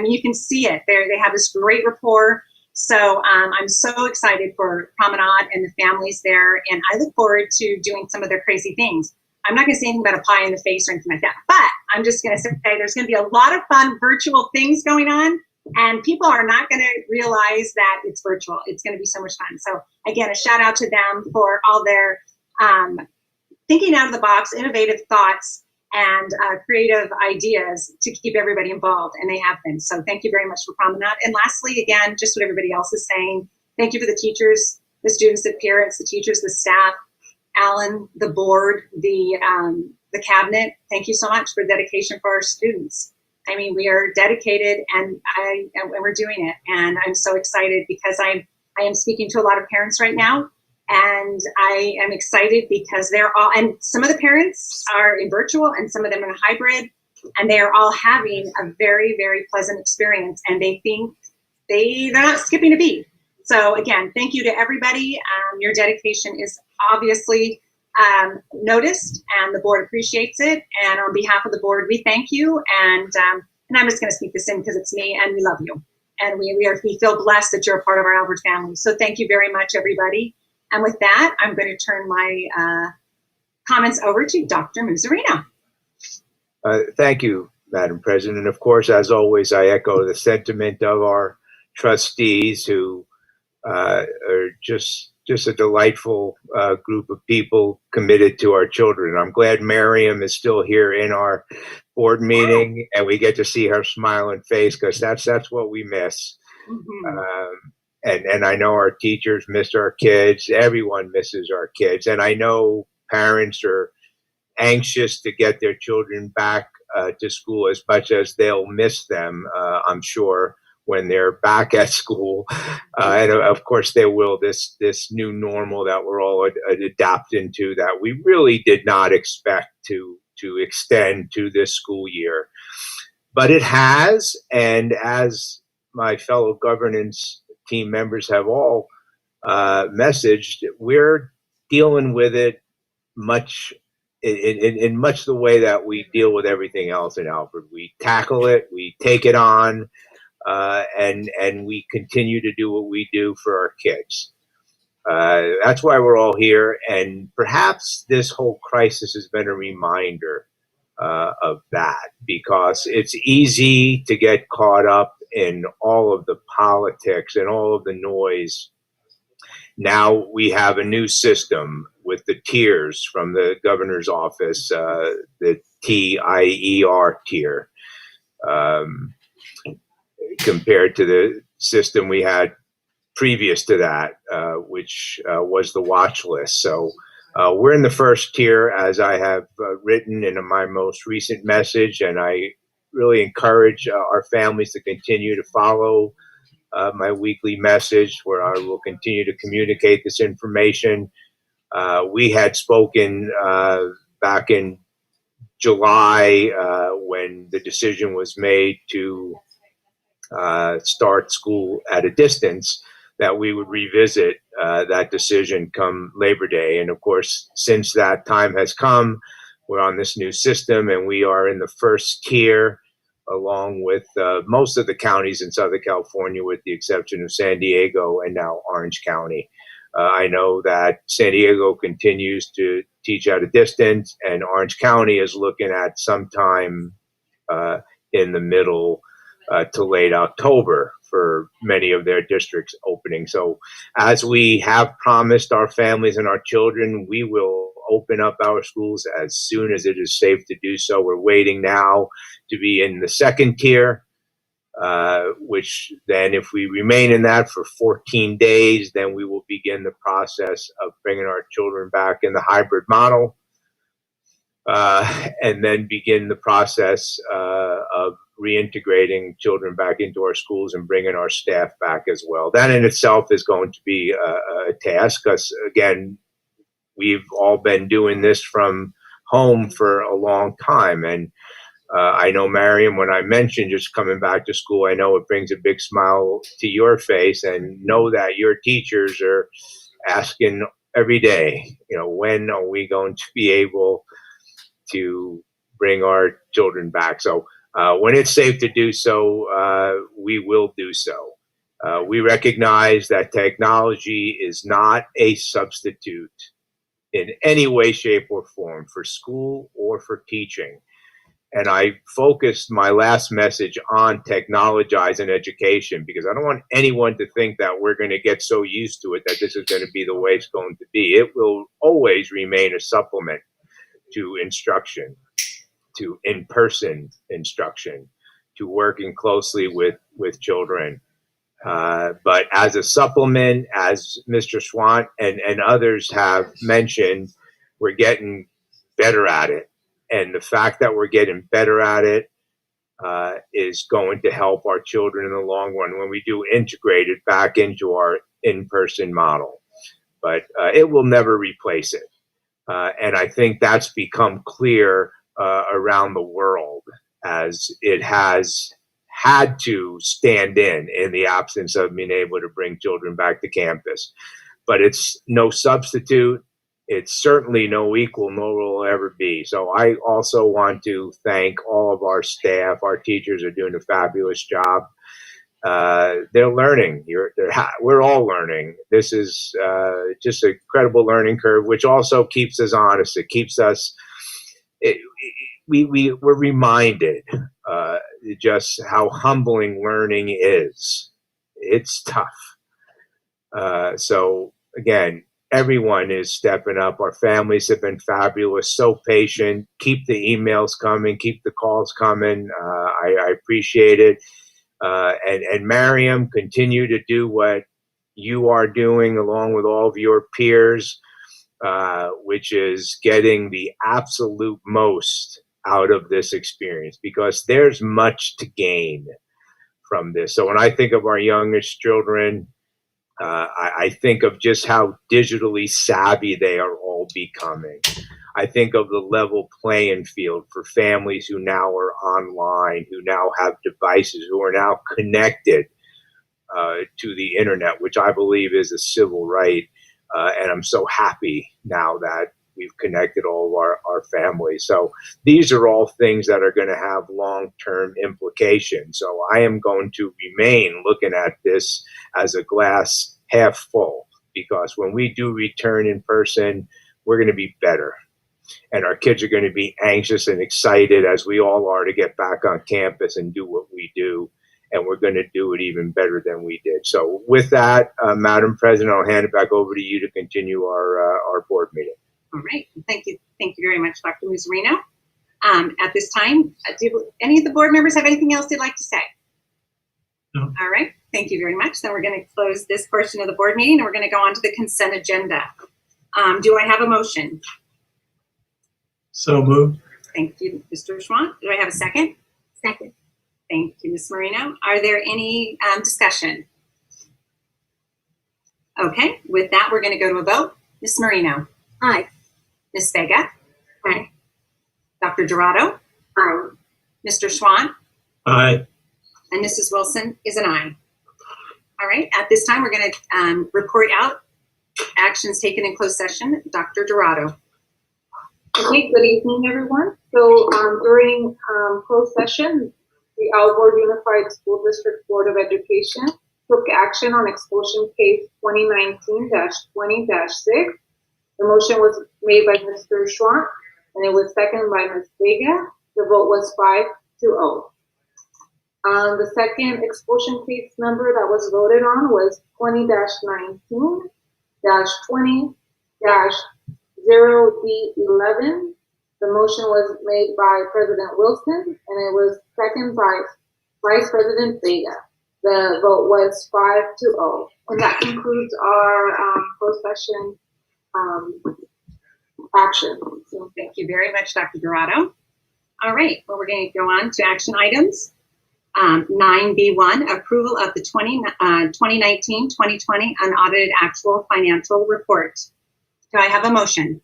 you can see it. They have this great rapport. So I'm so excited for Promenade and the families there, and I look forward to doing some of their crazy things. I'm not going to say anything about a pie in the face or anything like that, but I'm just going to say there's going to be a lot of fun virtual things going on, and people are not going to realize that it's virtual. It's going to be so much fun. So again, a shout out to them for all their thinking out of the box, innovative thoughts, and creative ideas to keep everybody involved, and they have been. So thank you very much for Promenade. And lastly, again, just what everybody else is saying, thank you for the teachers, the students, the parents, the teachers, the staff, Alan, the board, the cabinet. Thank you so much for dedication for our students. I mean, we are dedicated, and we're doing it. And I'm so excited because I am speaking to a lot of parents right now, and I am excited because they're all, and some of the parents are in virtual and some of them in hybrid, and they are all having a very, very pleasant experience, and they think they're not skipping a beat. So again, thank you to everybody. Your dedication is obviously noticed, and the board appreciates it. And on behalf of the board, we thank you. And I'm just going to sneak this in because it's me, and we love you. And we feel blessed that you're a part of our Alvord family. So thank you very much, everybody. And with that, I'm going to turn my comments over to Dr. Muzzarino. Thank you, Madam President. Of course, as always, I echo the sentiment of our trustees who are just a delightful group of people committed to our children. I'm glad Miriam is still here in our board meeting, and we get to see her smiling face, because that's what we miss. And I know our teachers miss our kids. Everyone misses our kids, and I know parents are anxious to get their children back to school as much as they'll miss them, I'm sure, when they're back at school. And of course they will, this new normal that we're all adapting to, that we really did not expect to extend to this school year. But it has, and as my fellow governance team members have all messaged, we're dealing with it much in much the way that we deal with everything else in Alvord. We tackle it, we take it on, and we continue to do what we do for our kids. That's why we're all here, and perhaps this whole crisis has been a reminder of that, because it's easy to get caught up in all of the politics and all of the noise. Now we have a new system with the tiers from the governor's office, the TIER tier, compared to the system we had previous to that, which was the watch list. So we're in the first tier, as I have written in my most recent message, and I really encourage our families to continue to follow my weekly message, where I will continue to communicate this information. We had spoken back in July when the decision was made to start school at a distance, that we would revisit that decision come Labor Day. And of course, since that time has come, we're on this new system, and we are in the first tier, along with most of the counties in Southern California, with the exception of San Diego and now Orange County. I know that San Diego continues to teach at a distance, and Orange County is looking at sometime in the middle to late October for many of their districts opening. So as we have promised our families and our children, we will open up our schools as soon as it is safe to do so. We're waiting now to be in the second tier, which then, if we remain in that for 14 days, then we will begin the process of bringing our children back in the hybrid model, and then begin the process of reintegrating children back into our schools and bringing our staff back as well. That in itself is going to be a task, because again, we've all been doing this from home for a long time. And I know, Mariam, when I mentioned just coming back to school, I know it brings a big smile to your face, and know that your teachers are asking every day, when are we going to be able to bring our children back? So when it's safe to do so, we will do so. We recognize that technology is not a substitute in any way, shape, or form for school or for teaching. And I focused my last message on technologizing education, because I don't want anyone to think that we're going to get so used to it that this is going to be the way it's going to be. It will always remain a supplement to instruction. to in-person instruction, to working closely with children. But as a supplement, as Mr. Swant and others have mentioned, we're getting better at it. And the fact that we're getting better at it is going to help our children in the long run when we do integrate it back into our in-person model. But it will never replace it. And I think that's become clear around the world, as it has had to stand in the absence of being able to bring children back to campus. But it's no substitute. It's certainly no equal, nor will it ever be. So I also want to thank all of our staff. Our teachers are doing a fabulous job. They're learning. We're all learning. This is just an incredible learning curve, which also keeps us honest. It keeps us. We're reminded just how humbling learning is. It's tough. So again, everyone is stepping up. Our families have been fabulous, so patient. Keep the emails coming. Keep the calls coming. I appreciate it. And Miriam, continue to do what you are doing along with all of your peers, which is getting the absolute most out of this experience, because there's much to gain from this. So when I think of our youngest children, I think of just how digitally savvy they are all becoming. I think of the level playing field for families who now are online, who now have devices, who are now connected to the internet, which I believe is a civil right. And I'm so happy now that we've connected all of our families. So these are all things that are going to have long-term implications. So I am going to remain looking at this as a glass half full, because when we do return in person, we're going to be better. And our kids are going to be anxious and excited, as we all are, to get back on campus and do what we do. And we're going to do it even better than we did. So with that, Madam President, I'll hand it back over to you to continue our board meeting. All right. Thank you. Thank you very much, Dr. Muzzarino. At this time, do any of the board members have anything else they'd like to say? No. All right. Thank you very much. Then we're going to close this portion of the board meeting, and we're going to go on to the consent agenda. Do I have a motion? So moved. Thank you, Mr. Schwant. Do I have a second? Second. Thank you, Ms. Marino. Are there any discussion? Okay. With that, we're going to go to a vote. Ms. Marino. Aye. Ms. Vega. Aye. Dr. Dorado. Aye. Mr. Schwant. Aye. And Mrs. Wilson is an aye. All right. At this time, we're going to report out actions taken in closed session. Dr. Dorado. Okay, good evening, everyone. So during closed session, the Alvord Unified School District Board of Education took action on expulsion case 2019-20-6. The motion was made by Mr. Schwant, and it was seconded by Ms. Vega. The vote was 5-0. The second expulsion case number that was voted on was 20-19-20-0D11. The motion was made by President Wilson, and it was seconded by Vice President Vega. The vote was 5-0. And that concludes our closed session action. So thank you very much, Dr. Dorado. All right. Well, we're going to go on to action items. 9B1, approval of the 2019-2020 unaudited actual financial report. Do I have a motion?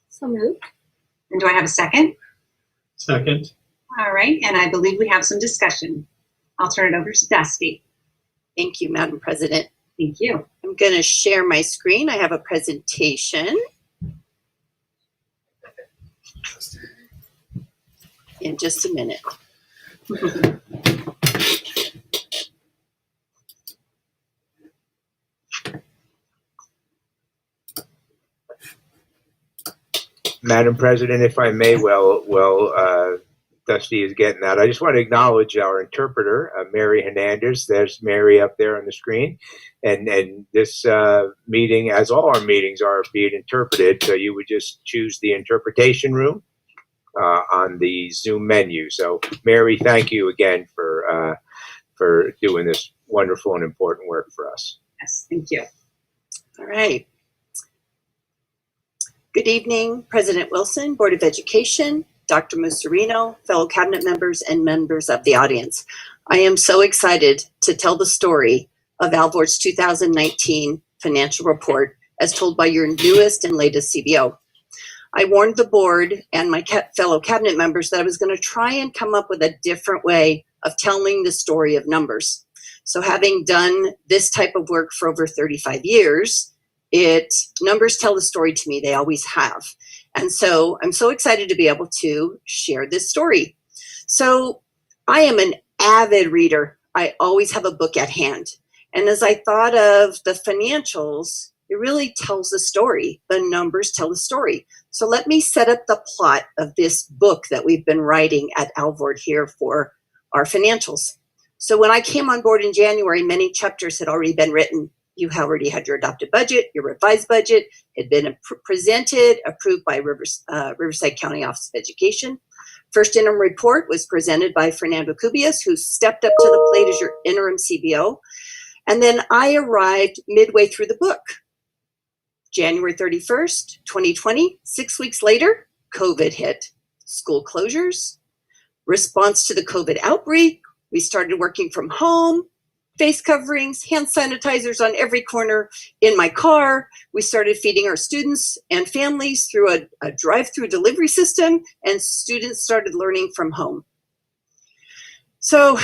So moved. And do I have a second? Second. All right. And I believe we have some discussion. I'll turn it over to Dusty. Thank you, Madam President. Thank you. I'm going to share my screen. I have a presentation. In just a minute. Madam President, if I may, Dusty is getting that. I just want to acknowledge our interpreter, Mary Hernandez. There's Mary up there on the screen. And this meeting, as all our meetings are being interpreted, so you would just choose the interpretation room, on the Zoom menu. So, Mary, thank you again for doing this wonderful and important work for us. Yes, thank you. All right. Good evening, President Wilson, Board of Education, Dr. Mussolino, fellow cabinet members, and members of the audience. I am so excited to tell the story of Alvord's 2019 financial report as told by your newest and latest CBO. I warned the board and my fellow cabinet members that I was going to try and come up with a different way of telling the story of numbers. So having done this type of work for over 35 years, numbers tell the story to me. They always have. And so I'm so excited to be able to share this story. So I am an avid reader. I always have a book at hand. And as I thought of the financials, it really tells the story. The numbers tell the story. So let me set up the plot of this book that we've been writing at Alvord here for our financials. So when I came on board in January, many chapters had already been written. You already had your adopted budget, your revised budget had been presented, approved by Riverside County Office of Education. First interim report was presented by Fernando Cubias, who stepped up to the plate as your interim CBO. And then I arrived midway through the book. January 31st, 2020, 6 weeks later, COVID hit. School closures, response to the COVID outbreak, we started working from home, face coverings, hand sanitizers on every corner in my car. We started feeding our students and families through a drive-through delivery system, and students started learning from home. So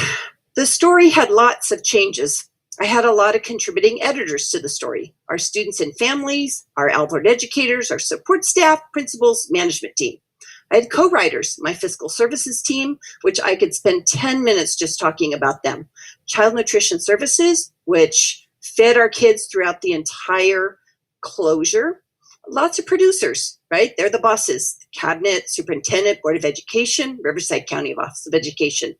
the story had lots of changes. I had a lot of contributing editors to the story, our students and families, our Alvord educators, our support staff, principals, management team. I had co-writers, my fiscal services team, which I could spend 10 minutes just talking about them. Child nutrition services, which fed our kids throughout the entire closure. Lots of producers, right? They're the bosses, cabinet, superintendent, board of education, Riverside County Office of Education.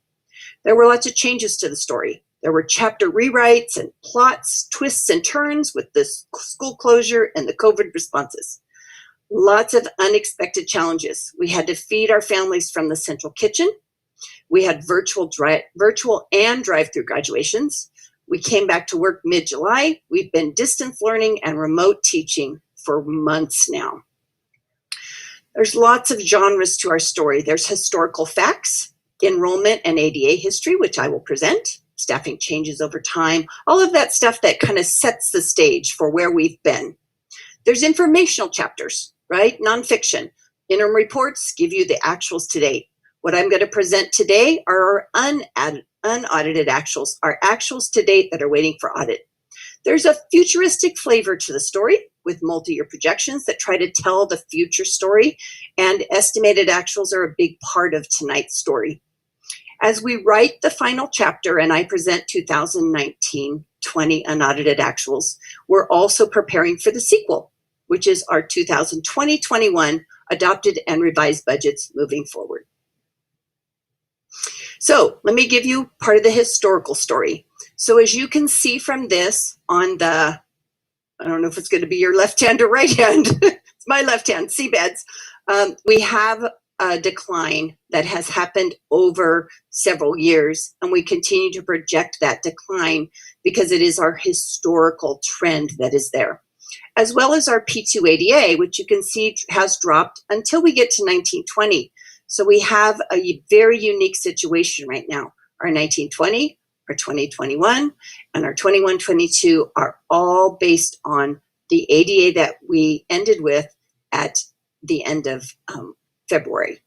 There were lots of changes to the story. There were chapter rewrites and plots, twists and turns with the school closure and the COVID responses. Lots of unexpected challenges. We had to feed our families from the central kitchen. We had virtual and drive-through graduations. We came back to work mid-July. We've been distance learning and remote teaching for months now. There's lots of genres to our story. There's historical facts, enrollment and ADA history, which I will present, staffing changes over time, all of that stuff that kind of sets the stage for where we've been. There's informational chapters, right? Nonfiction. Interim reports give you the actuals to date. What I'm going to present today are our unaudited actuals, our actuals to date that are waiting for audit. There's a futuristic flavor to the story with multi-year projections that try to tell the future story, and estimated actuals are a big part of tonight's story. As we write the final chapter and I present 2019-20 unaudited actuals, we're also preparing for the sequel, which is our 2020-21 adopted and revised budgets moving forward. So let me give you part of the historical story. So as you can see from this on the, I don't know if it's going to be your left hand or right hand, it's my left hand, seabeds, we have a decline that has happened over several years, and we continue to project that decline because it is our historical trend that is there, as well as our P2 ADA, which you can see has dropped until we get to 1920. So we have a very unique situation right now. Our 1920, our 2021, and our 21-22 are all based on the ADA that we ended with at the end of February.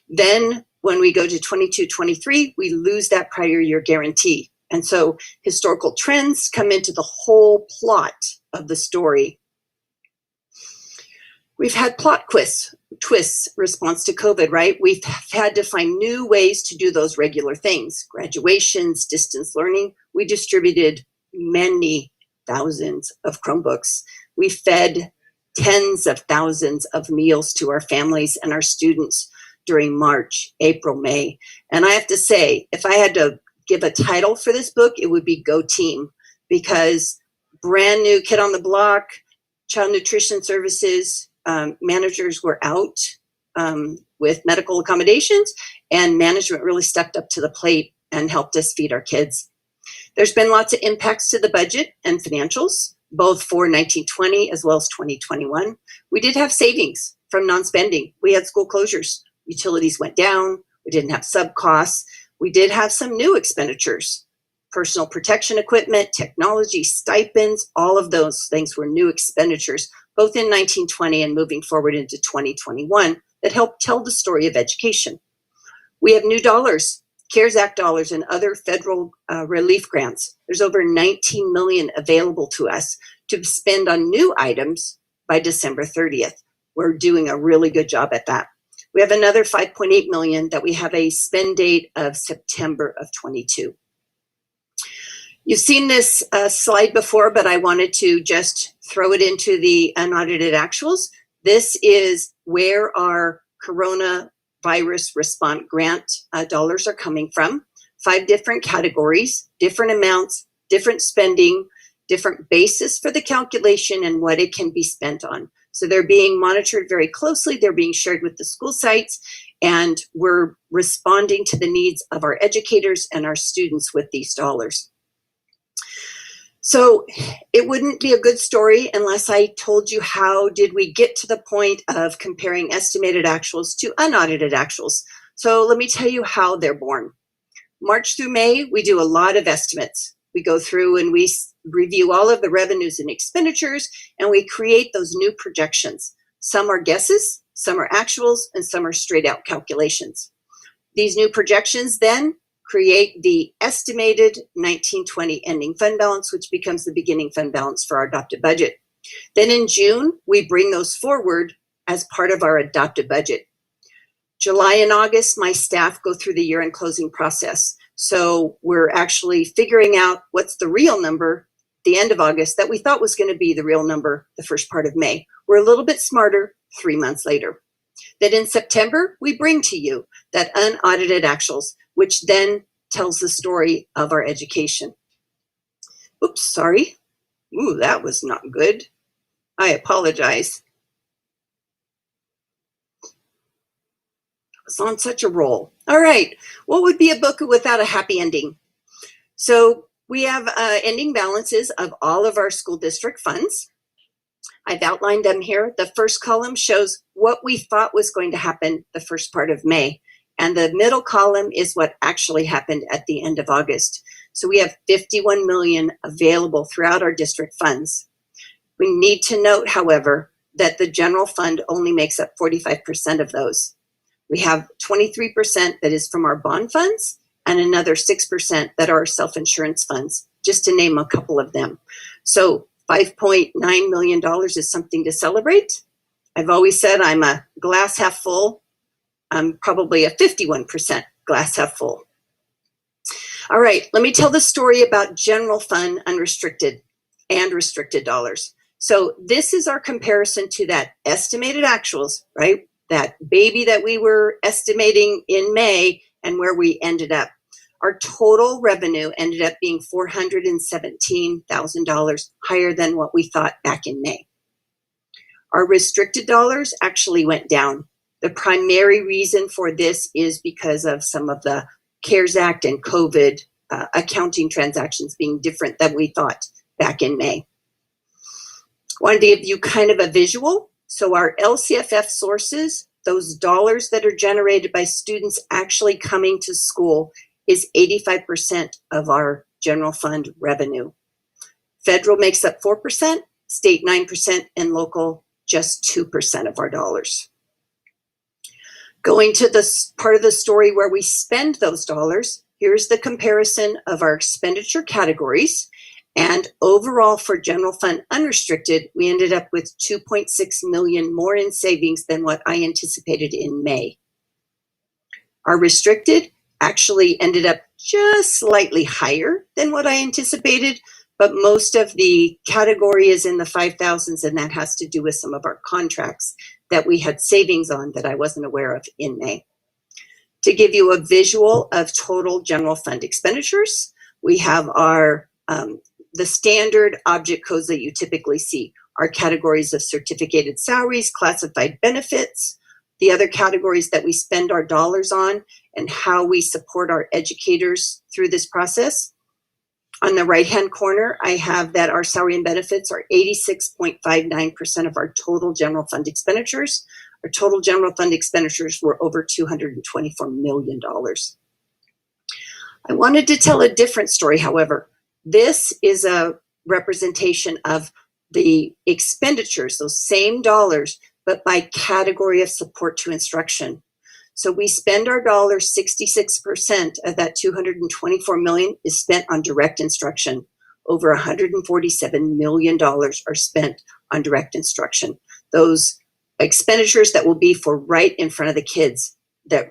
Then when we go to 22-23, we lose that prior year guarantee. And so historical trends come into the whole plot of the story. We've had plot twists response to COVID, right? We've had to find new ways to do those regular things. Graduations, distance learning. We distributed many thousands of Chromebooks. We fed tens of thousands of meals to our families and our students during March, April, May. And I have to say, if I had to give a title for this book, it would be Go Team, because brand new kid on the block, child nutrition services, managers were out with medical accommodations, and management really stepped up to the plate and helped us feed our kids. There's been lots of impacts to the budget and financials, both for 1920 as well as 2021. We did have savings from non-spending. We had school closures. Utilities went down. We didn't have sub costs. We did have some new expenditures. Personal protection equipment, technology, stipends, all of those things were new expenditures, both in 1920 and moving forward into 2021, that helped tell the story of education. We have new dollars, CARES Act dollars and other federal relief grants. There's over 19 million available to us to spend on new items by December 30th. We're doing a really good job at that. We have another 5.8 million that we have a spend date of September of 22. You've seen this slide before, but I wanted to just throw it into the unaudited actuals. This is where our coronavirus response grant dollars are coming from. 5 different categories, different amounts, different spending, different basis for the calculation and what it can be spent on. So they're being monitored very closely. They're being shared with the school sites, and we're responding to the needs of our educators and our students with these dollars. So it wouldn't be a good story unless I told you how did we get to the point of comparing estimated actuals to unaudited actuals. So let me tell you how they're born. March through May, we do a lot of estimates. We go through and we review all of the revenues and expenditures, and we create those new projections. Some are guesses, some are actuals, and some are straight out calculations. These new projections then create the estimated 1920 ending fund balance, which becomes the beginning fund balance for our adopted budget. Then in June, we bring those forward as part of our adopted budget. July and August, my staff go through the year-end closing process. So we're actually figuring out what's the real number at the end of August that we thought was going to be the real number the first part of May. We're a little bit smarter 3 months later. Then in September, we bring to you that unaudited actuals, which then tells the story of our education. Oops, sorry. Ooh, that was not good. I apologize. I was on such a roll. All right, what would be a book without a happy ending? So we have ending balances of all of our school district funds. I've outlined them here. The first column shows what we thought was going to happen the first part of May. And the middle column is what actually happened at the end of August. So we have 51 million available throughout our district funds. We need to note, however, that the general fund only makes up 45% of those. We have 23% that is from our bond funds and another 6% that are self-insurance funds, just to name a couple of them. So $5.9 million is something to celebrate. I've always said I'm a glass half full. I'm probably a 51% glass half full. All right, let me tell the story about general fund unrestricted and restricted dollars. So this is our comparison to that estimated actuals, right? That baby that we were estimating in May and where we ended up. Our total revenue ended up being $417,000 higher than what we thought back in May. Our restricted dollars actually went down. The primary reason for this is because of some of the CARES Act and COVID accounting transactions being different than we thought back in May. Wanted to give you kind of a visual. So our LCFF sources, those dollars that are generated by students actually coming to school, is 85% of our general fund revenue. Federal makes up 4%, state 9%, and local just 2% of our dollars. Going to this part of the story where we spend those dollars, here's the comparison of our expenditure categories. And overall for general fund unrestricted, we ended up with 2.6 million more in savings than what I anticipated in May. Our restricted actually ended up just slightly higher than what I anticipated, but most of the category is in the 5,000s, and that has to do with some of our contracts that we had savings on that I wasn't aware of in May. To give you a visual of total general fund expenditures, we have our the standard object codes that you typically see. Our categories of certificated salaries, classified benefits, the other categories that we spend our dollars on, and how we support our educators through this process. On the right-hand corner, I have that our salary and benefits are 86.59% of our total general fund expenditures. Our total general fund expenditures were over $224 million. I wanted to tell a different story, however. This is a representation of the expenditures, those same dollars, but by category of support to instruction. So we spend our dollars, 66% of that $224 million is spent on direct instruction. Over $147 million are spent on direct instruction. Those expenditures that will be for right in front of the kids,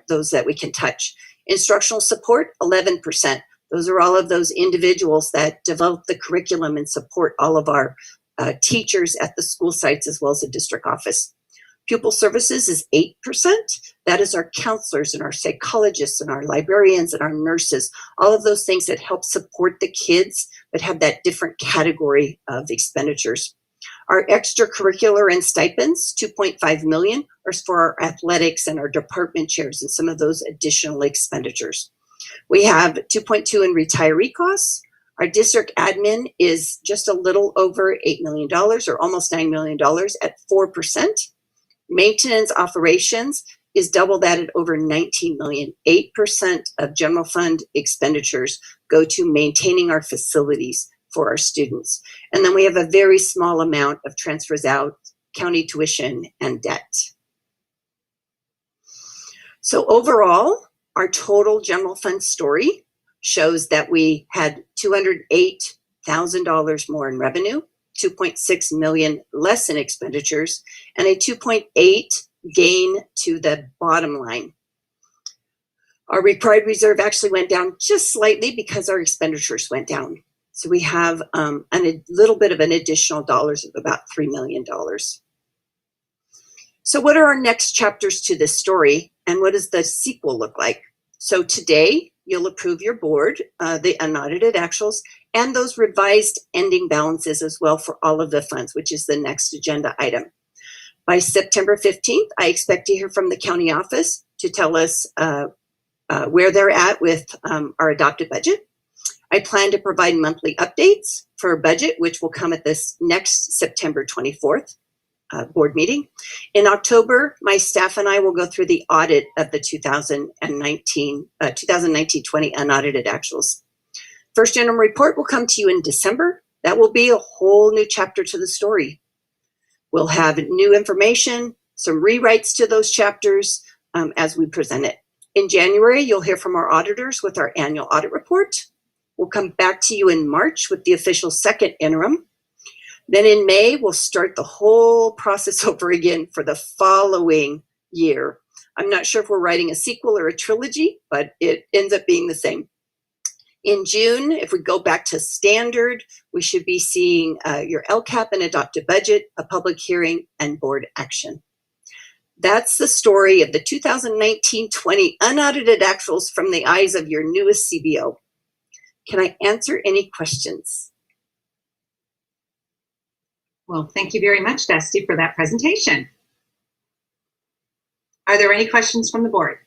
those that we can touch. Instructional support, 11%. Those are all of those individuals that develop the curriculum and support all of our teachers at the school sites as well as the district office. Pupil services is 8%. That is our counselors and our psychologists and our librarians and our nurses, all of those things that help support the kids but have that different category of expenditures. Our extracurricular and stipends, $2.5 million, are for our athletics and our department chairs and some of those additional expenditures. We have 2.2 in retiree costs. Our district admin is just a little over $8 million or almost $9 million at 4%. Maintenance operations is double that at over $19 million. 8% of general fund expenditures go to maintaining our facilities for our students. And then we have a very small amount of transfers out, county tuition, and debt. So overall, our total general fund story shows that we had $208,000 more in revenue, 2.6 million less in expenditures, and a 2.8 gain to the bottom line. Our required reserve actually went down just slightly because our expenditures went down. So we have a little bit of an additional dollars of about $3 million. So what are our next chapters to this story, and what does the sequel look like? So today, you'll approve your board, the unaudited actuals, and those revised ending balances as well for all of the funds, which is the next agenda item. By September 15th, I expect to hear from the county office to tell us where they're at with our adopted budget. I plan to provide monthly updates for a budget, which will come at this next September 24th board meeting. In October, my staff and I will go through the audit of the 2019-20 unaudited actuals. First interim report will come to you in December. That will be a whole new chapter to the story. We'll have new information, some rewrites to those chapters as we present it. In January, you'll hear from our auditors with our annual audit report. We'll come back to you in March with the official second interim. Then in May, we'll start the whole process over again for the following year. I'm not sure if we're writing a sequel or a trilogy, but it ends up being the same. In June, if we go back to standard, we should be seeing your LCAP and adopted budget, a public hearing, and board action. That's the story of the 2019-20 unaudited actuals from the eyes of your newest CBO. Can I answer any questions? Well, thank you very much, Dusty, for that presentation. Are there any questions from the board?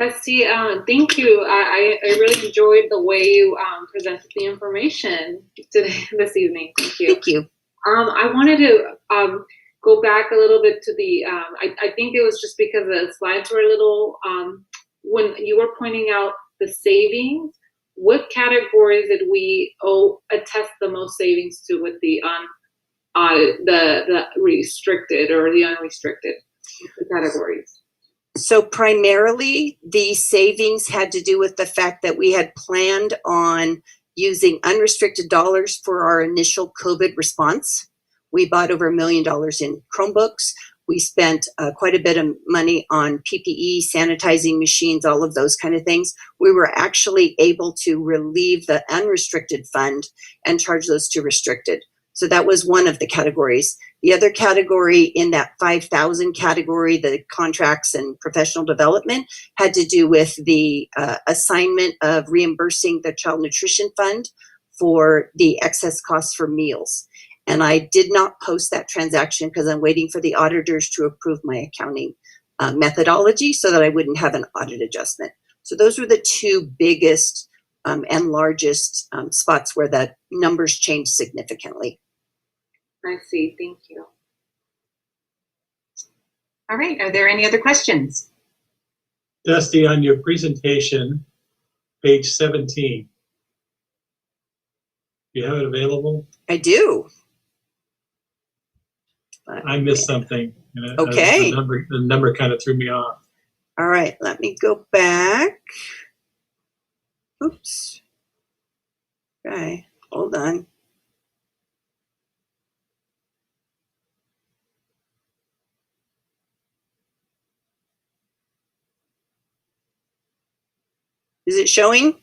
Dusty, thank you. I really enjoyed the way you presented the information today, this evening. Thank you. Thank you. I wanted to go back a little bit to the, I think it was just because the slides were a little, when you were pointing out the savings, what categories did we attest the most savings to with the restricted or the unrestricted categories? So primarily the savings had to do with the fact that we had planned on using unrestricted dollars for our initial COVID response. We bought over $1 million in Chromebooks. We spent quite a bit of money on PPE, sanitizing machines, all of those kind of things. We were actually able to relieve the unrestricted fund and charge those to restricted. So that was one of the categories. The other category in that 5,000 category, the contracts and professional development, had to do with the assignment of reimbursing the child nutrition fund for the excess costs for meals. And I did not post that transaction because I'm waiting for the auditors to approve my accounting methodology so that I wouldn't have an audit adjustment. So those were the two biggest and largest spots where the numbers changed significantly. I see. Thank you. All right, are there any other questions? Dusty, on your presentation, page 17, you have it available? I do. I missed something. Okay. The number kind of threw me off. All right, let me go back. Oops. Okay, hold on. Is it showing?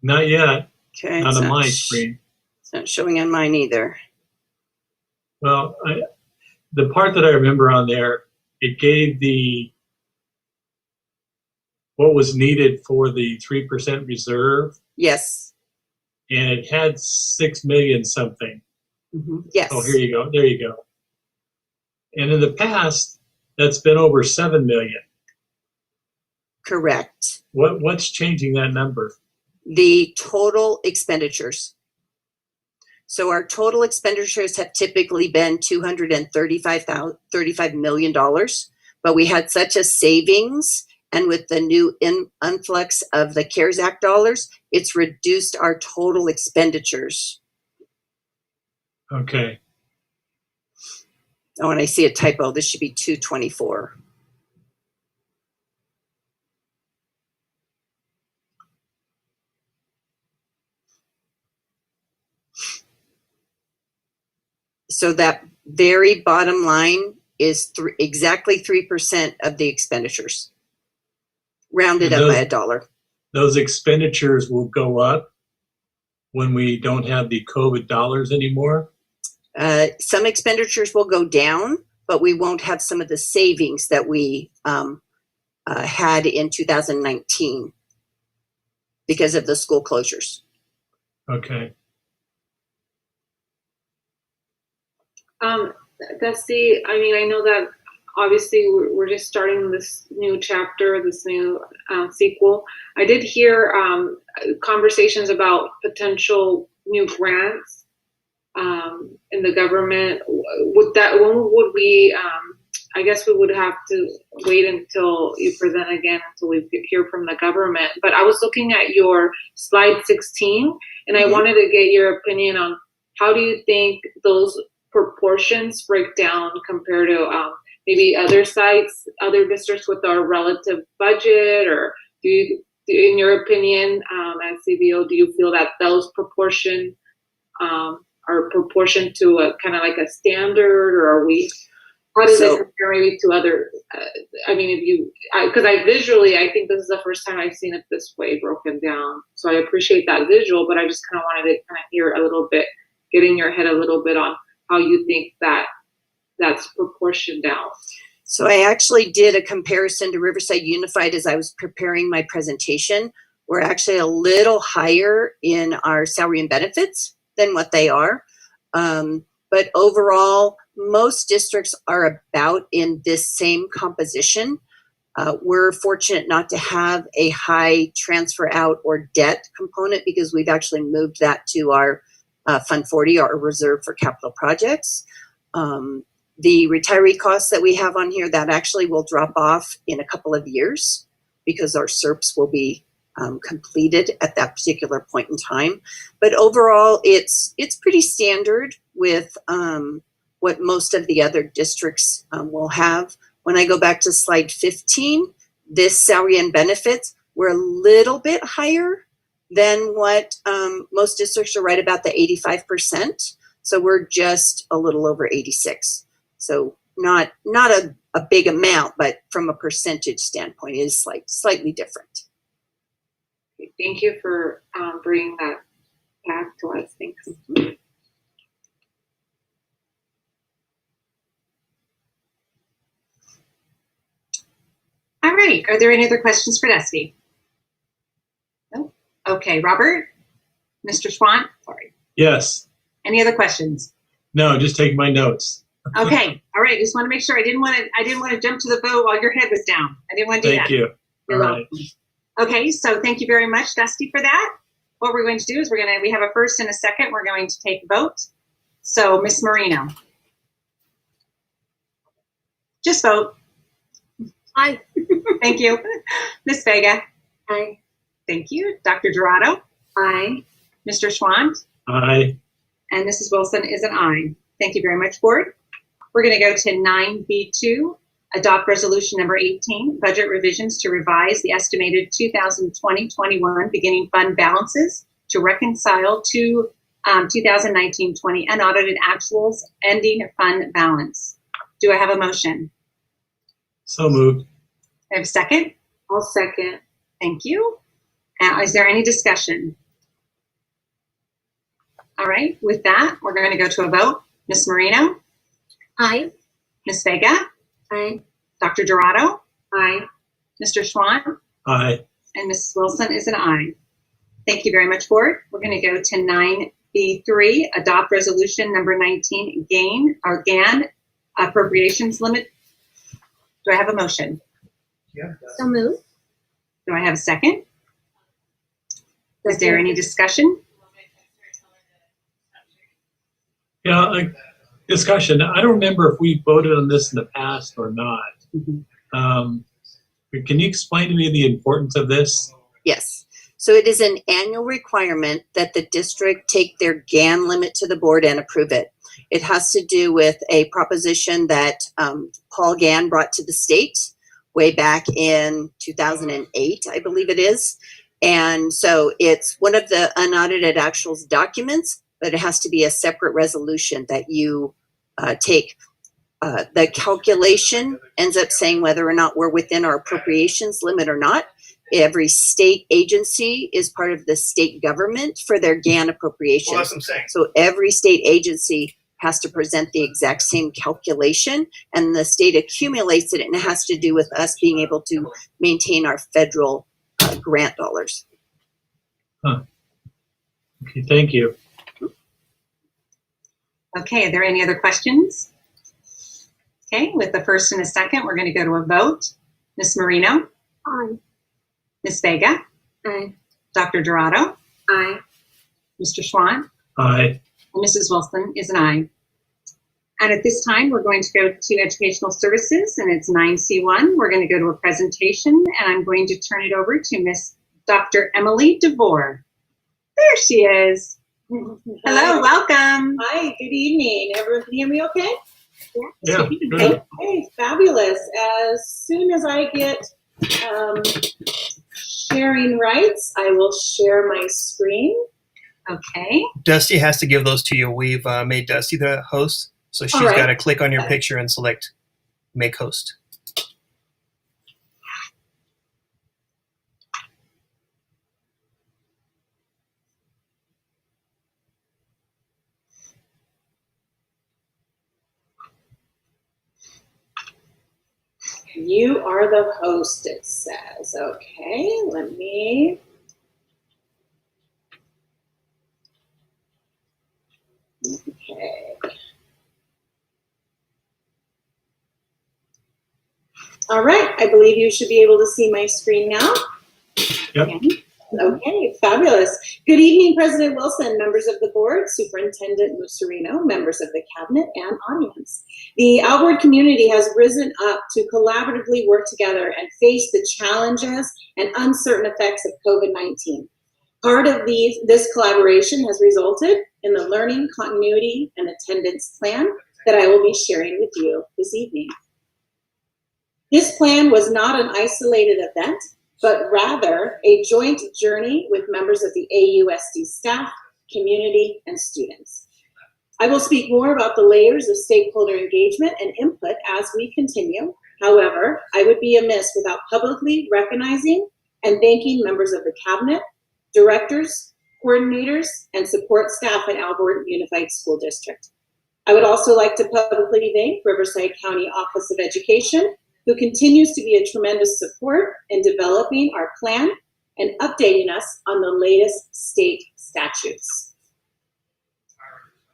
Not yet. Okay, Not it's on my not screen. It's not showing on mine either. Well, the part that I remember on there, it gave what was needed for the 3% reserve, Yes. and it had 6 million something. Yes. Oh, here you go. There you go. And in the past, that's been over 7 million. Correct. What's changing that number? The total expenditures. So our total expenditures have typically been $235 million, but we had such a savings, and with the new influx of the CARES Act dollars, it's reduced our total expenditures. Okay. Oh, and I see a typo. This should be 224. So that very bottom line is exactly 3% of the expenditures, rounded up by $1. Those expenditures will go up when we don't have the COVID dollars anymore? Some expenditures will go down, but we won't have some of the savings that we had in 2019 because of the school closures. Okay. Dusty, I mean, I know that obviously we're just starting this new chapter, this new sequel. I did hear conversations about potential new grants in the government. When would we, I guess we would have to wait until you present again until we hear from the government. But I was looking at your slide 16, and I wanted to get your opinion on how do you think those proportions break down compared to maybe other sites, other districts with our relative budget, or in your opinion, as CBO, do you feel that those proportion are proportion to a kind of like a standard, or are we? How does it compare maybe to other? I mean, because I visually, I think this is the first time I've seen it this way broken down. So I appreciate that visual, but I just kind of wanted to kind of hear a little bit, get in your head a little bit on how you think that's proportioned out. So I actually did a comparison to Riverside Unified as I was preparing my presentation. We're actually a little higher in our salary and benefits than what they are. But overall, most districts are about in this same composition. We're fortunate not to have a high transfer out or debt component because we've actually moved that to our Fund 40, our reserve for capital projects. The retiree costs that we have on here, that actually will drop off in a couple of years because our SERPs will be completed at that particular point in time. But overall, it's pretty standard with what most of the other districts will have. When I go back to slide 15, this salary and benefits, we're a little bit higher than what most districts are, right about the 85%. So we're just a little over 86. So not a big amount, but from a percentage standpoint, it is slightly different. Thank you for bringing that back to us. Thanks. All right, are there any other questions for Dusty? No? Okay, Robert? Mr. Swan? Sorry. Yes. Any other questions? No, just take my notes. Okay. All right. Just want to make sure I didn't want to jump to the vote while your head was down. I didn't want to do that. Thank you. You're All welcome. right. Okay. So thank you very much, Dusty, for that. What we're going to do is we have a first and a second. We're going to take a vote. So Miss Marino. Just vote. Aye. Thank you. Miss Vega. Aye. Thank you. Dr. Dorado. Aye. Mr. Schwant. Aye. And Mrs. Wilson is an aye. Thank you very much, Board. We're going to go to 9B2, adopt resolution number 18, budget revisions to revise the estimated 2020-21 beginning fund balances to reconcile to 2019-20 unaudited actuals ending fund balance. Do I have a motion? So moved. I have a second? I'll second. Thank you. Is there any discussion? All right, with that, we're going to go to a vote. Ms. Marino? Aye. Ms. Vega? Aye. Dr. Dorado? Aye. Mr. Schwant? Aye. And Mrs. Wilson is an aye. Thank you very much, Board. We're going to go to 9B3, adopt resolution number 19, GAN appropriations limit. Do I have a motion? So moved. Do I have a second? Is there any discussion? Yeah, discussion. I don't remember if we voted on this in the past or not. Can you explain to me the importance of this? Yes. So it is an annual requirement that the district take their GAN limit to the board and approve it. It has to do with a proposition that Paul Gann brought to the state way back in 2008, I believe it is. And so it's one of the unaudited actuals documents, but it has to be a separate resolution that you take. The calculation ends up saying whether or not we're within our appropriations limit or not. Every state agency is part of the state government for their GAN appropriations. Well, that's what I'm saying. So every state agency has to present the exact same calculation, and the state accumulates it, and it has to do with us being able to maintain our federal grant dollars. Huh. Okay, thank you. Okay, are there any other questions? Okay, with the first and a second, we're going to go to a vote. Ms. Marino? Aye. Ms. Vega? Aye. Dr. Dorado? Aye. Mr. Schwant? Aye. And Mrs. Wilson is an aye. And at this time, we're going to go to Educational Services, and it's 9C1. We're going to go to a presentation, and I'm going to turn it over to Miss Dr. Emily DeVore. There she is. Hello, welcome. Hi, good evening. Everyone can hear me okay? Yeah. Hey, fabulous. As soon as I get sharing rights, I will share my screen. Okay. Dusty has to give those to you. We've made Dusty the host, so she's got to click on your picture and select Make Host. You are the host, it says. Okay, let me. Okay. All right, I believe you should be able to see my screen now. Yep. Okay, fabulous. Good evening, President Wilson, members of the board, Superintendent Mussolino, members of the cabinet, and audience. The Alvord community has risen up to collaboratively work together and face the challenges and uncertain effects of COVID-19. Part of this collaboration has resulted in the learning continuity and attendance plan that I will be sharing with you this evening. This plan was not an isolated event, but rather a joint journey with members of the AUSD staff, community, and students. I will speak more about the layers of stakeholder engagement and input as we continue. However, I would be amiss without publicly recognizing and thanking members of the cabinet, directors, coordinators, and support staff at Alvord Unified School District. I would also like to publicly thank Riverside County Office of Education, who continues to be a tremendous support in developing our plan and updating us on the latest state statutes.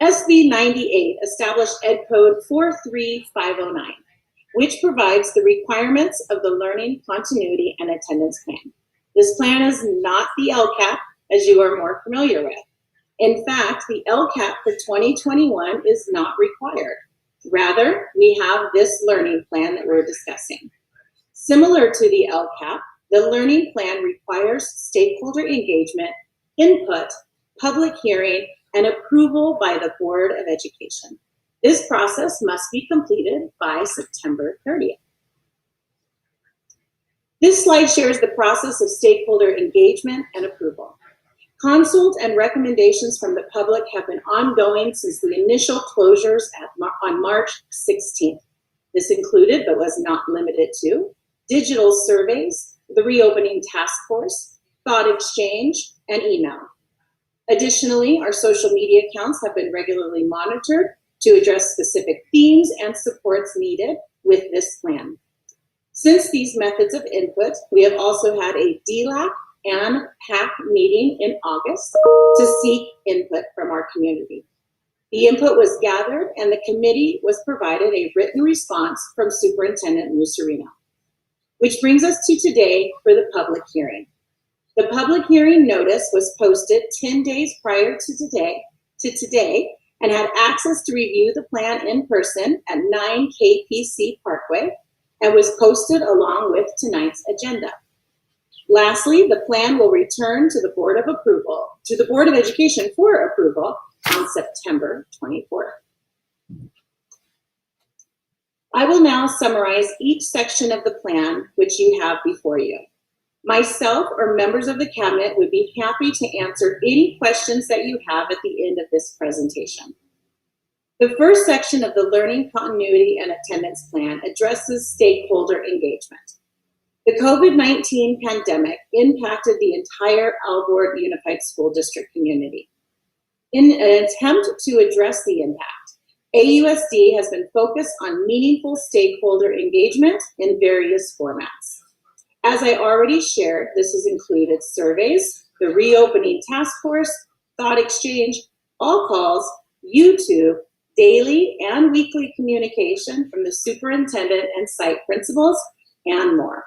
SB 98 established Ed Code 43509, which provides the requirements of the Learning Continuity and Attendance Plan. This plan is not the LCAP, as you are more familiar with. In fact, the LCAP for 2021 is not required. Rather, we have this learning plan that we're discussing. Similar to the LCAP, the learning plan requires stakeholder engagement, input, public hearing, and approval by the Board of Education. This process must be completed by September 30th. This slide shares the process of stakeholder engagement and approval. Consults and recommendations from the public have been ongoing since the initial closures on March 16th. This included, but was not limited to, digital surveys, the reopening task force, thought exchange, and email. Additionally, our social media accounts have been regularly monitored to address specific themes and supports needed with this plan. Since these methods of input, we have also had a DLAC and PAC meeting in August to seek input from our community. The input was gathered and the committee was provided a written response from Superintendent Musarino. Which brings us to today for the public hearing. The public hearing notice was posted 10 days prior to today and had access to review the plan in person at 9 KPC Parkway and was posted along with tonight's agenda. Lastly, the plan will return to the Board of Education for approval on September 24th. I will now summarize each section of the plan which you have before you. Myself or members of the cabinet would be happy to answer any questions that you have at the end of this presentation. The first section of the Learning Continuity and Attendance Plan addresses stakeholder engagement. The COVID-19 pandemic impacted the entire Alvord Unified School District community. In an attempt to address the impact, AUSD has been focused on meaningful stakeholder engagement in various formats. As I already shared, this has included surveys, the reopening task force, thought exchange, all calls, YouTube, daily and weekly communication from the superintendent and site principals, and more.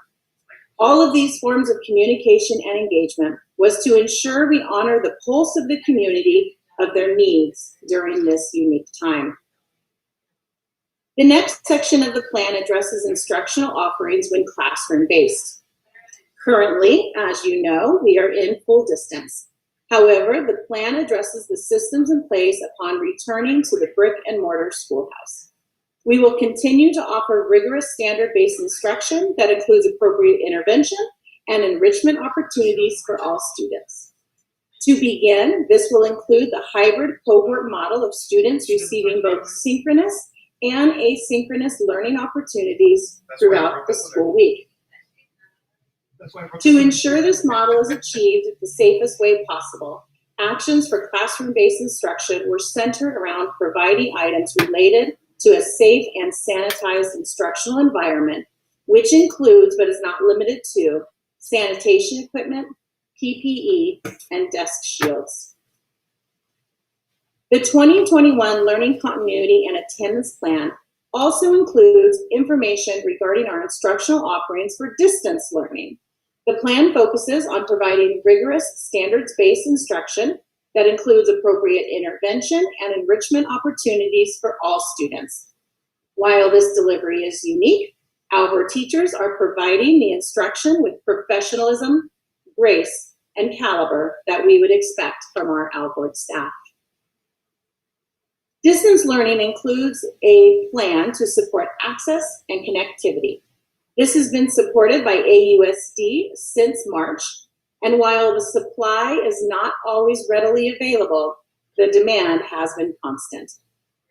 All of these forms of communication and engagement was to ensure we honor the pulse of the community of their needs during this unique time. The next section of the plan addresses instructional offerings when classroom-based. Currently, as you know, we are in full distance. However, the plan addresses the systems in place upon returning to the brick and mortar schoolhouse. We will continue to offer rigorous standard-based instruction that includes appropriate intervention and enrichment opportunities for all students. To begin, this will include the hybrid cohort model of students receiving both synchronous and asynchronous learning opportunities throughout the school week. To ensure this model is achieved the safest way possible, actions for classroom-based instruction were centered around providing items related to a safe and sanitized instructional environment, which includes, but is not limited to, sanitation equipment, PPE, and desk shields. The 2021 Learning Continuity and Attendance Plan also includes information regarding our instructional offerings for distance learning. The plan focuses on providing rigorous standards-based instruction that includes appropriate intervention and enrichment opportunities for all students. While this delivery is unique, our teachers are providing the instruction with professionalism, grace, and caliber that we would expect from our Alvord staff. Distance learning includes a plan to support access and connectivity. This has been supported by AUSD since March, and while the supply is not always readily available, the demand has been constant.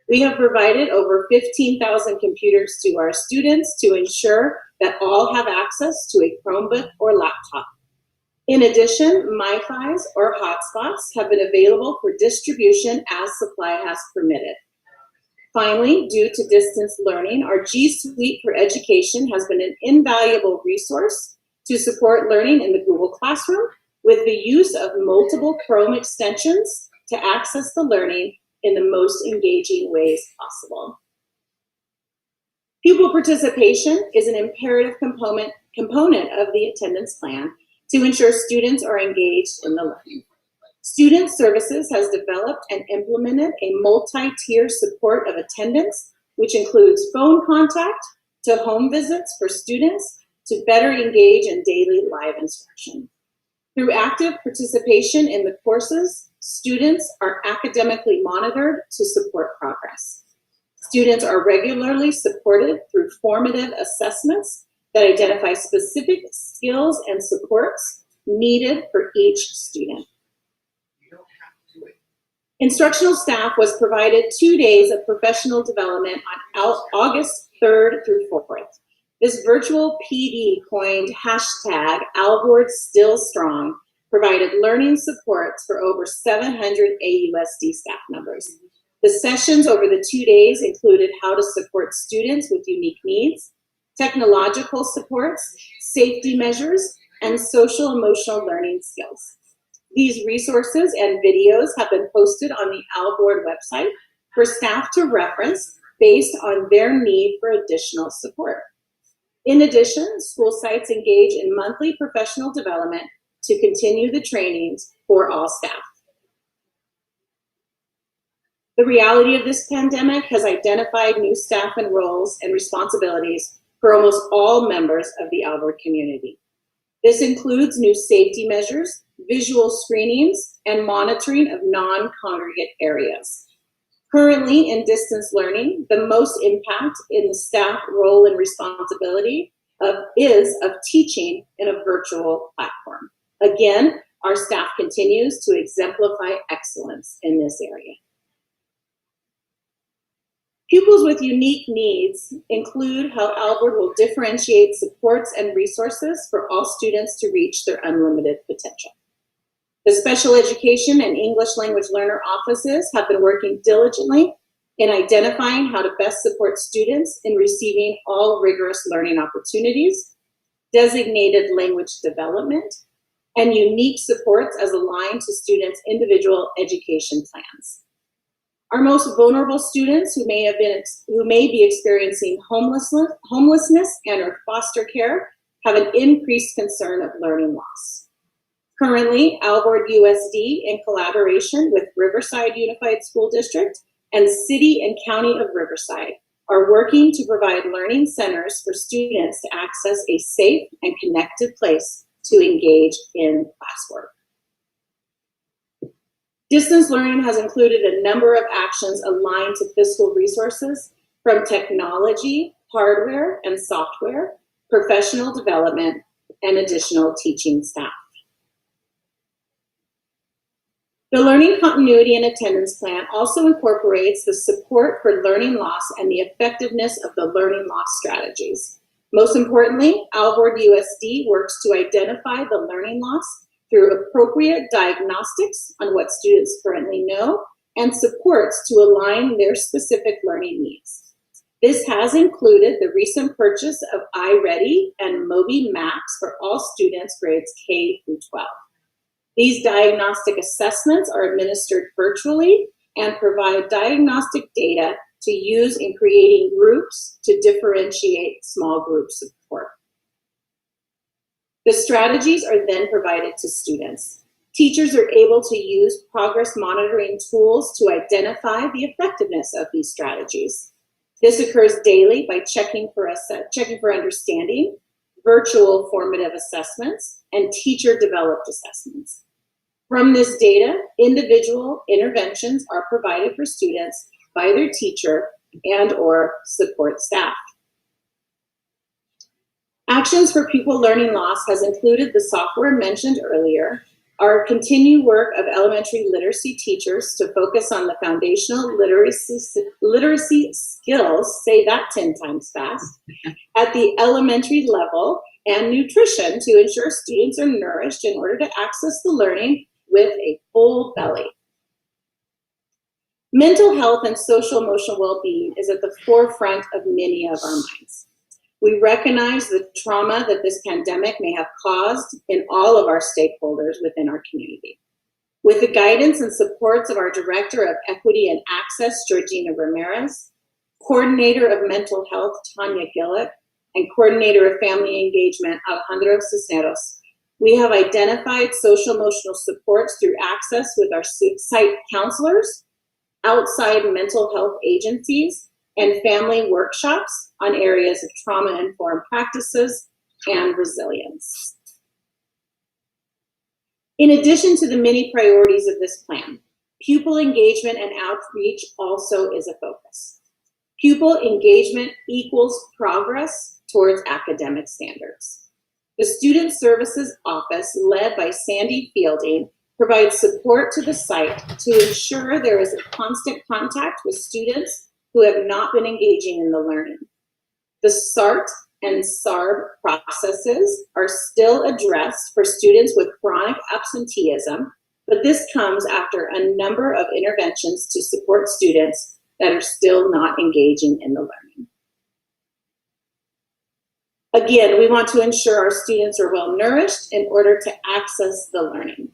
We have provided over 15,000 computers to our students to ensure that all have access to a Chromebook or laptop. In addition, MiFis or hotspots have been available for distribution as supply has permitted. Finally, due to distance learning, our G Suite for Education has been an invaluable resource to support learning in the Google Classroom with the use of multiple Chrome extensions to access the learning in the most engaging ways possible. Pupil participation is an imperative component of the attendance plan to ensure students are engaged in the learning. Student Services has developed and implemented a multi-tier support of attendance, which includes phone contact to home visits for students to better engage in daily live instruction. Through active participation in the courses, students are academically monitored to support progress. Students are regularly supported through formative assessments that identify specific skills and supports needed for each student. Instructional staff was provided 2 days of professional development on August 3rd through 4th. This virtual PD coined hashtag Alvord Still Strong provided learning supports for over 700 AUSD staff members. The sessions over the 2 days included how to support students with unique needs, technological supports, safety measures, and social emotional learning skills. These resources and videos have been posted on the Alvord website for staff to reference based on their need for additional support. In addition, school sites engage in monthly professional development to continue the trainings for all staff. The reality of this pandemic has identified new staff and roles and responsibilities for almost all members of the Alvord community. This includes new safety measures, visual screenings, and monitoring of non-congregate areas. Currently, in distance learning, the most impact in the staff role and responsibility is of teaching in a virtual platform. Again, our staff continues to exemplify excellence in this area. Pupils with unique needs include how Alvord will differentiate supports and resources for all students to reach their unlimited potential. The special education and English language learner offices have been working diligently in identifying how to best support students in receiving all rigorous learning opportunities, designated language development, and unique supports as aligned to students' individual education plans. Our most vulnerable students who may be experiencing homelessness and or foster care have an increased concern of learning loss. Currently, Alvord USD, in collaboration with Riverside Unified School District and City and County of Riverside, are working to provide learning centers for students to access a safe and connected place to engage in classwork. Distance learning has included a number of actions aligned to fiscal resources from technology, hardware, and software, professional development, and additional teaching staff. The Learning Continuity and Attendance Plan also incorporates the support for learning loss and the effectiveness of the learning loss strategies. Most importantly, Alvord USD works to identify the learning loss through appropriate diagnostics on what students currently know and supports to align their specific learning needs. This has included the recent purchase of iReady and Moby Max for all students grades K through 12. These diagnostic assessments are administered virtually and provide diagnostic data to use in creating groups to differentiate small group support. The strategies are then provided to students. Teachers are able to use progress monitoring tools to identify the effectiveness of these strategies. This occurs daily by checking for understanding, virtual formative assessments, and teacher-developed assessments. From this data, individual interventions are provided for students by their teacher and/or support staff. Actions for pupil learning loss has included the software mentioned earlier, our continued work of elementary literacy teachers to focus on the foundational literacy skills, say that 10 times fast, at the elementary level, and nutrition to ensure students are nourished in order to access the learning with a full belly. Mental health and social emotional well-being is at the forefront of many of our minds. We recognize the trauma that this pandemic may have caused in all of our stakeholders within our community. With the guidance and supports of our Director of Equity and Access, Georgina Ramirez, Coordinator of Mental Health, Tanya Gillick, and Coordinator of Family Engagement, Alejandro Cisneros, we have identified social emotional supports through access with our site counselors, outside mental health agencies, and family workshops on areas of trauma-informed practices and resilience. In addition to the many priorities of this plan, pupil engagement and outreach also is a focus. Pupil engagement equals progress towards academic standards. The Student Services Office, led by Sandy Fielding, provides support to the site to ensure there is a constant contact with students who have not been engaging in the learning. The SART and SARB processes are still addressed for students with chronic absenteeism, but this comes after a number of interventions to support students that are still not engaging in the learning. Again, we want to ensure our students are well nourished in order to access the learning.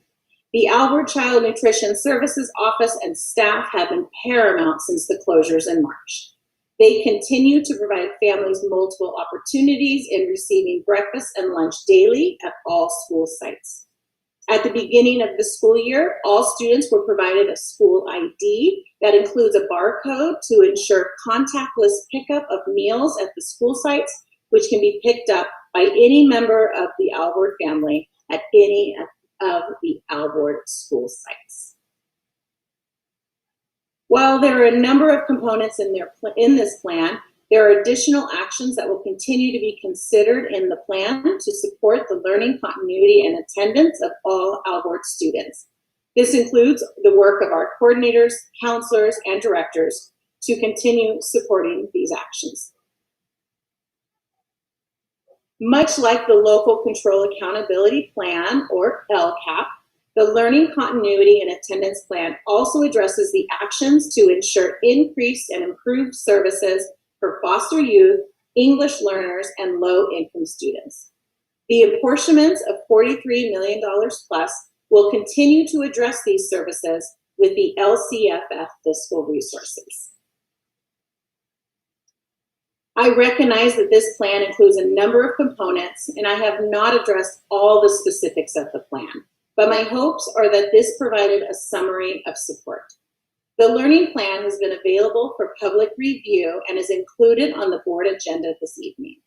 The Alvord Child Nutrition Services Office and staff have been paramount since the closures in March. They continue to provide families multiple opportunities in receiving breakfast and lunch daily at all school sites. At the beginning of the school year, all students were provided a school ID that includes a barcode to ensure contactless pickup of meals at the school sites, which can be picked up by any member of the Alvord family at any of the Alvord school sites. While there are a number of components in this plan, there are additional actions that will continue to be considered in the plan to support the learning continuity and attendance of all Alvord students. This includes the work of our coordinators, counselors, and directors to continue supporting these actions. Much like the Local Control Accountability Plan, or LCAP, the Learning Continuity and Attendance Plan also addresses the actions to ensure increased and improved services for foster youth, English learners, and low-income students. The apportionments of $43 million plus will continue to address these services with the LCFF fiscal resources. I recognize that this plan includes a number of components, and I have not addressed all the specifics of the plan, but my hopes are that this provided a summary of support. The learning plan has been available for public review and is included on the board agenda this evening.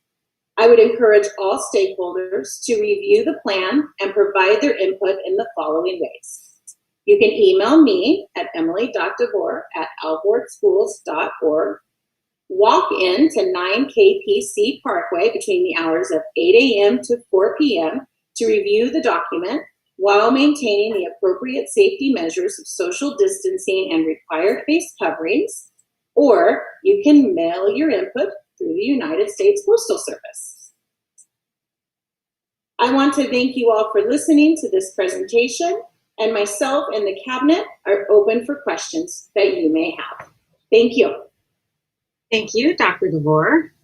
I would encourage all stakeholders to review the plan and provide their input in the following ways. You can email me at emily.devore@alvordschools.org. Walk in to 9 KPC Parkway between the hours of 8 a.m. to 4 p.m. to review the document while maintaining the appropriate safety measures of social distancing and required face coverings, or you can mail your input through the United States Postal Service. I want to thank you all for listening to this presentation, and myself and the cabinet are open for questions that you may have. Thank you. Thank you, Dr. DeVore.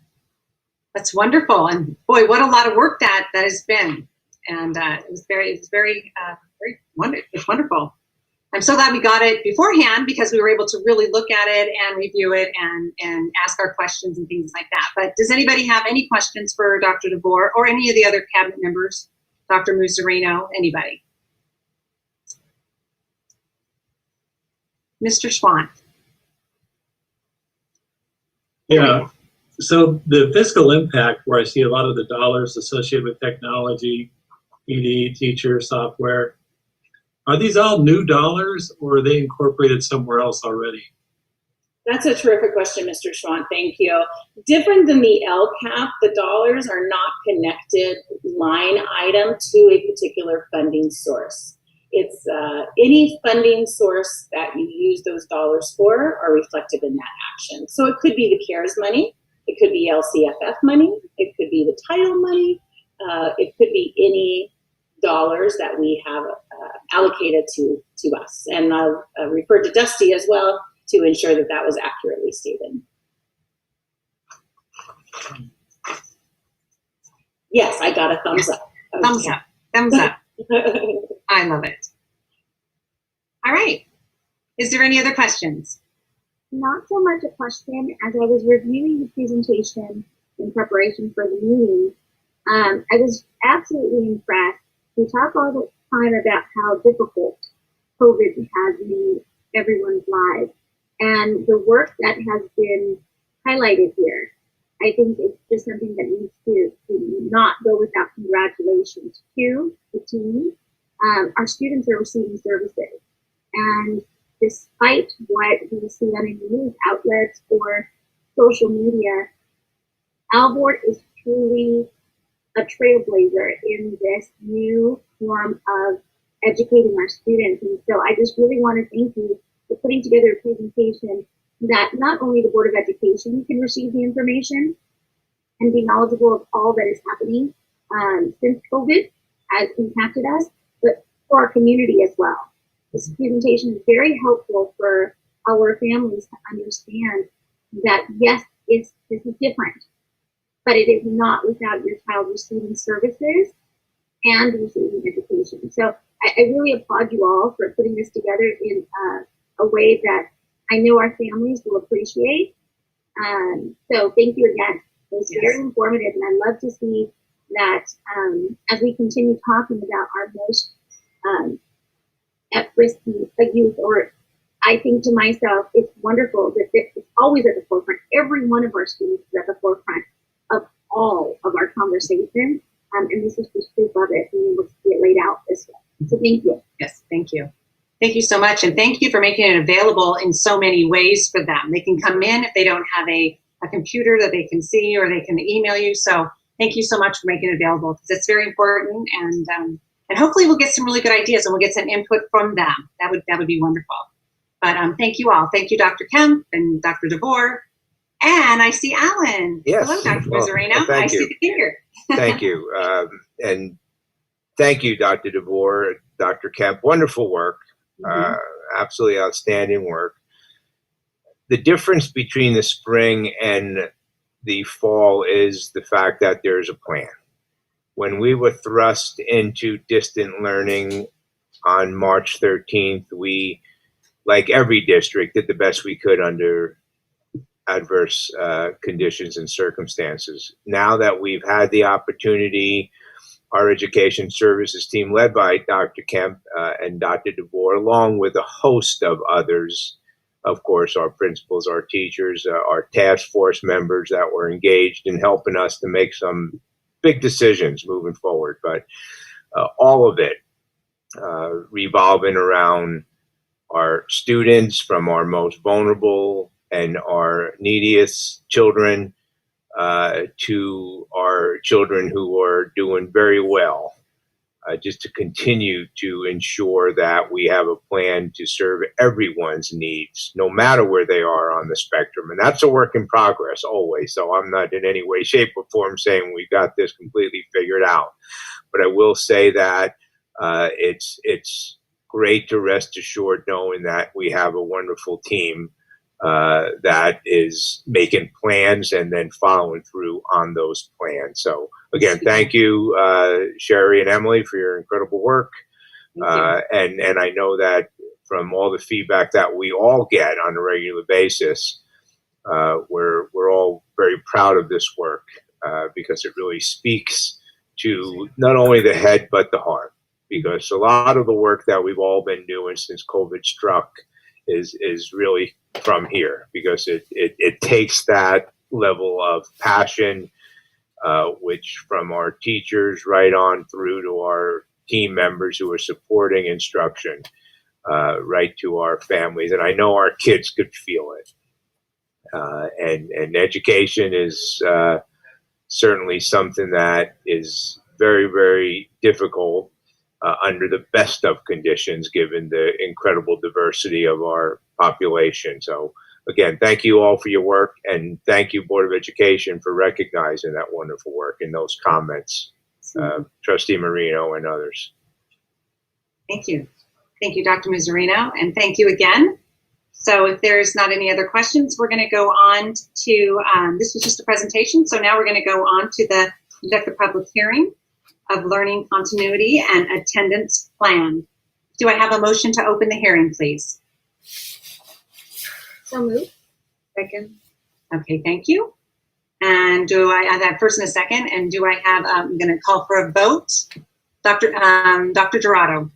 That's wonderful, and boy, what a lot of work that has been. And it was very wonderful. I'm so glad we got it beforehand because we were able to really look at it and review it and ask our questions and things like that. But does anybody have any questions for Dr. DeVore or any of the other cabinet members? Dr. Muserino, anybody? Mr. Swan. Yeah, so the fiscal impact, where I see a lot of the dollars associated with technology, PD, teacher, software, are these all new dollars or are they incorporated somewhere else already? That's a terrific question, Mr. Schwann. Thank you. Different than the LCAP, the dollars are not connected line item to a particular funding source. It's any funding source that you use those dollars for are reflected in that action. So it could be the CARES money, it could be LCFF money, it could be the title money, it could be any dollars that we have allocated to us. And I'll refer to Dusty as well to ensure that that was accurately stated. Yes, I got a thumbs up. Thumbs up. Thumbs up. I love it. All right. Is there any other questions? Not so much a question. As I was reviewing the presentation in preparation for the meeting, I was absolutely impressed. We talk all the time about how difficult COVID has made everyone's lives, and the work that has been highlighted here, I think it's just something that needs to not go without congratulations to the team. Our students are receiving services, and despite what we see on the news outlets or social media, Alvord is truly a trailblazer in this new form of educating our students. And so I just really want to thank you for putting together a presentation that not only the Board of Education can receive the information and be knowledgeable of all that is happening since COVID has impacted us, but for our community as well. This presentation is very helpful for our families to understand that yes, this is different, but it is not without your child receiving services and receiving education. So I really applaud you all for putting this together in a way that I know our families will appreciate. So thank you again. It was very informative, and I love to see that as we continue talking about our most at-risk youth, or I think to myself, it's wonderful that it's always at the forefront. Every one of our students is at the forefront of all of our conversations, and this is just proof of it, being able to see it laid out this way. So thank you. Yes, thank you. Thank you so much, and thank you for making it available in so many ways for them. They can come in if they don't have a computer that they can see, or they can email you. So thank you so much for making it available, because it's very important, and hopefully we'll get some really good ideas and we'll get some input from them. That would be wonderful. But thank you all. Thank you, Dr. Kemp and Dr. DeVore. And I see Alan. Yes. Hello, Dr. Mazzarino. Well, thank you. I see the finger. Thank you. And thank you, Dr. DeVore, Dr. Kemp. Wonderful work. Absolutely outstanding work. The difference between the spring and the fall is the fact that there's a plan. When we were thrust into distant learning on March 13th, we, like every district, did the best we could under adverse conditions and circumstances. Now that we've had the opportunity, our education services team led by Dr. Kemp and Dr. DeVore, along with a host of others, of course, our principals, our teachers, our task force members that were engaged in helping us to make some big decisions moving forward. But all of it revolving around our students, from our most vulnerable and our neediest children to our children who are doing very well, just to continue to ensure that we have a plan to serve everyone's needs, no matter where they are on the spectrum. And that's a work in progress always. So I'm not in any way, shape, or form saying we got this completely figured out. But I will say that it's great to rest assured knowing that we have a wonderful team that is making plans and then following through on those plans. So again, thank you, Sherry and Emily, for your incredible work. And I know that from all the feedback that we all get on a regular basis, we're all very proud of this work because it really speaks to not only the head but the heart. Because a lot of the work that we've all been doing since COVID struck is really from here, because it takes that level of passion, which from our teachers right on through to our team members who are supporting instruction, right to our families. And I know our kids could feel it. And education is certainly something that is very, very difficult under the best of conditions, given the incredible diversity of our population. So again, thank you all for your work, and thank you, Board of Education, for recognizing that wonderful work in those comments. Trustee Marino and others. Thank you. Thank you, Dr. Mazzarino, and thank you again. So if there's not any other questions, we're going to go on to, this was just a presentation, so now we're going to go on to conduct the public hearing of learning continuity and attendance plan. Do I have a motion to open the hearing, please? So moved. Second. Okay, thank you. And do I have first and a second? And do I have, I'm going to call for a vote. Dr. Dorado.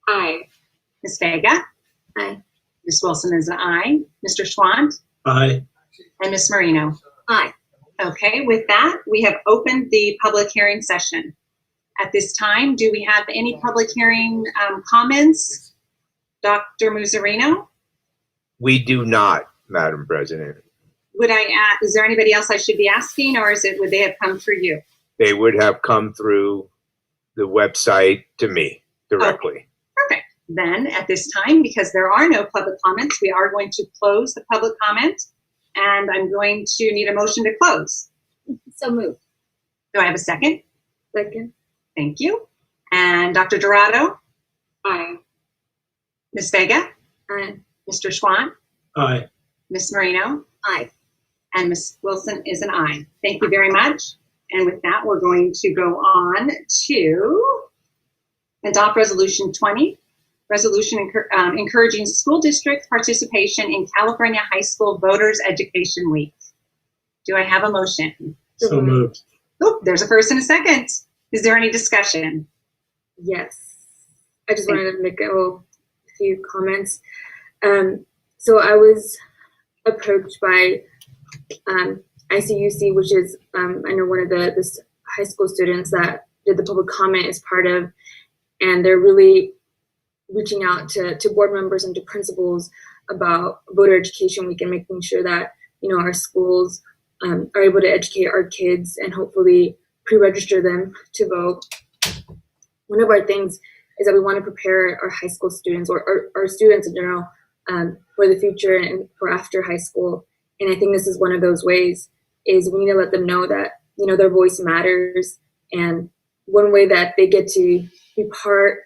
Aye. Ms. Vega. Aye. Ms. Wilson is an aye. Mr. Schwant. Aye. And Ms. Marino. Aye. Okay, with that, we have opened the public hearing session. At this time, do we have any public hearing comments? Dr. Muzzarino? We do not, Madam President. Would I ask, is there anybody else I should be asking, or would they have come through you? They would have come through the website to me directly. Okay, perfect. Then at this time, because there are no public comments, we are going to close the public comment, and I'm going to need a motion to close. So moved. Do I have a second? Second. Thank you. And Dr. Dorado? Aye. Ms. Vega? Aye. Mr. Schwant? Aye. Ms. Marino? Aye. And Ms. Wilson is an aye. Thank you very much. And with that, we're going to go on to adopt Resolution 20, resolution encouraging school district participation in California High School Voters Education Week. Do I have a motion? So moved. Oh, there's a first and a second. Is there any discussion? Yes. I just wanted to make a few comments. So I was approached by ICUC, which is, I know one of the high school students that did the public comment is part of, and they're really reaching out to board members and to principals about Voter Education Week and making sure that, you know, our schools are able to educate our kids and hopefully pre-register them to vote. One of our things is that we want to prepare our high school students or our students in general for the future and for after high school. And I think this is one of those ways is we need to let them know that, you know, their voice matters. And one way that they get to be part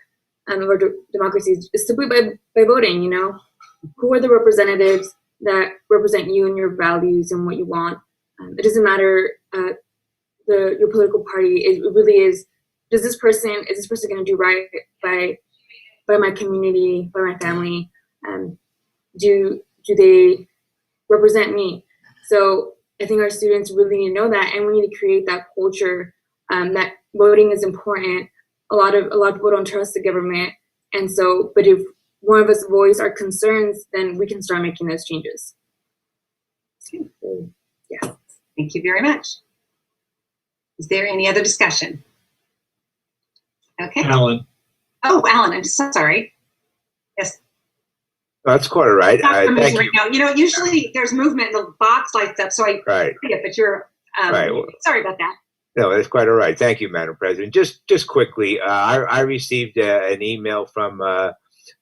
of our democracy is simply by voting, you know. Who are the representatives that represent you and your values and what you want? It doesn't matter your political party. It really is, is this person going to do right by my community, by my family? Do they represent me? So I think our students really need to know that, and we need to create that culture that voting is important. A lot of people don't trust the government, and so, but if one of us voice our concerns, then we can start making those changes. So, yeah. Thank you very much. Is there any other discussion? Okay. Alan. Oh, Alan, I'm so sorry. Yes. That's quite all right. Thank you. You know, usually there's movement and the box lights up, so I Right. see it, but you're Right. Well, sorry about that. no, that's quite all right. Thank you, Madam President. Just quickly, I received an email from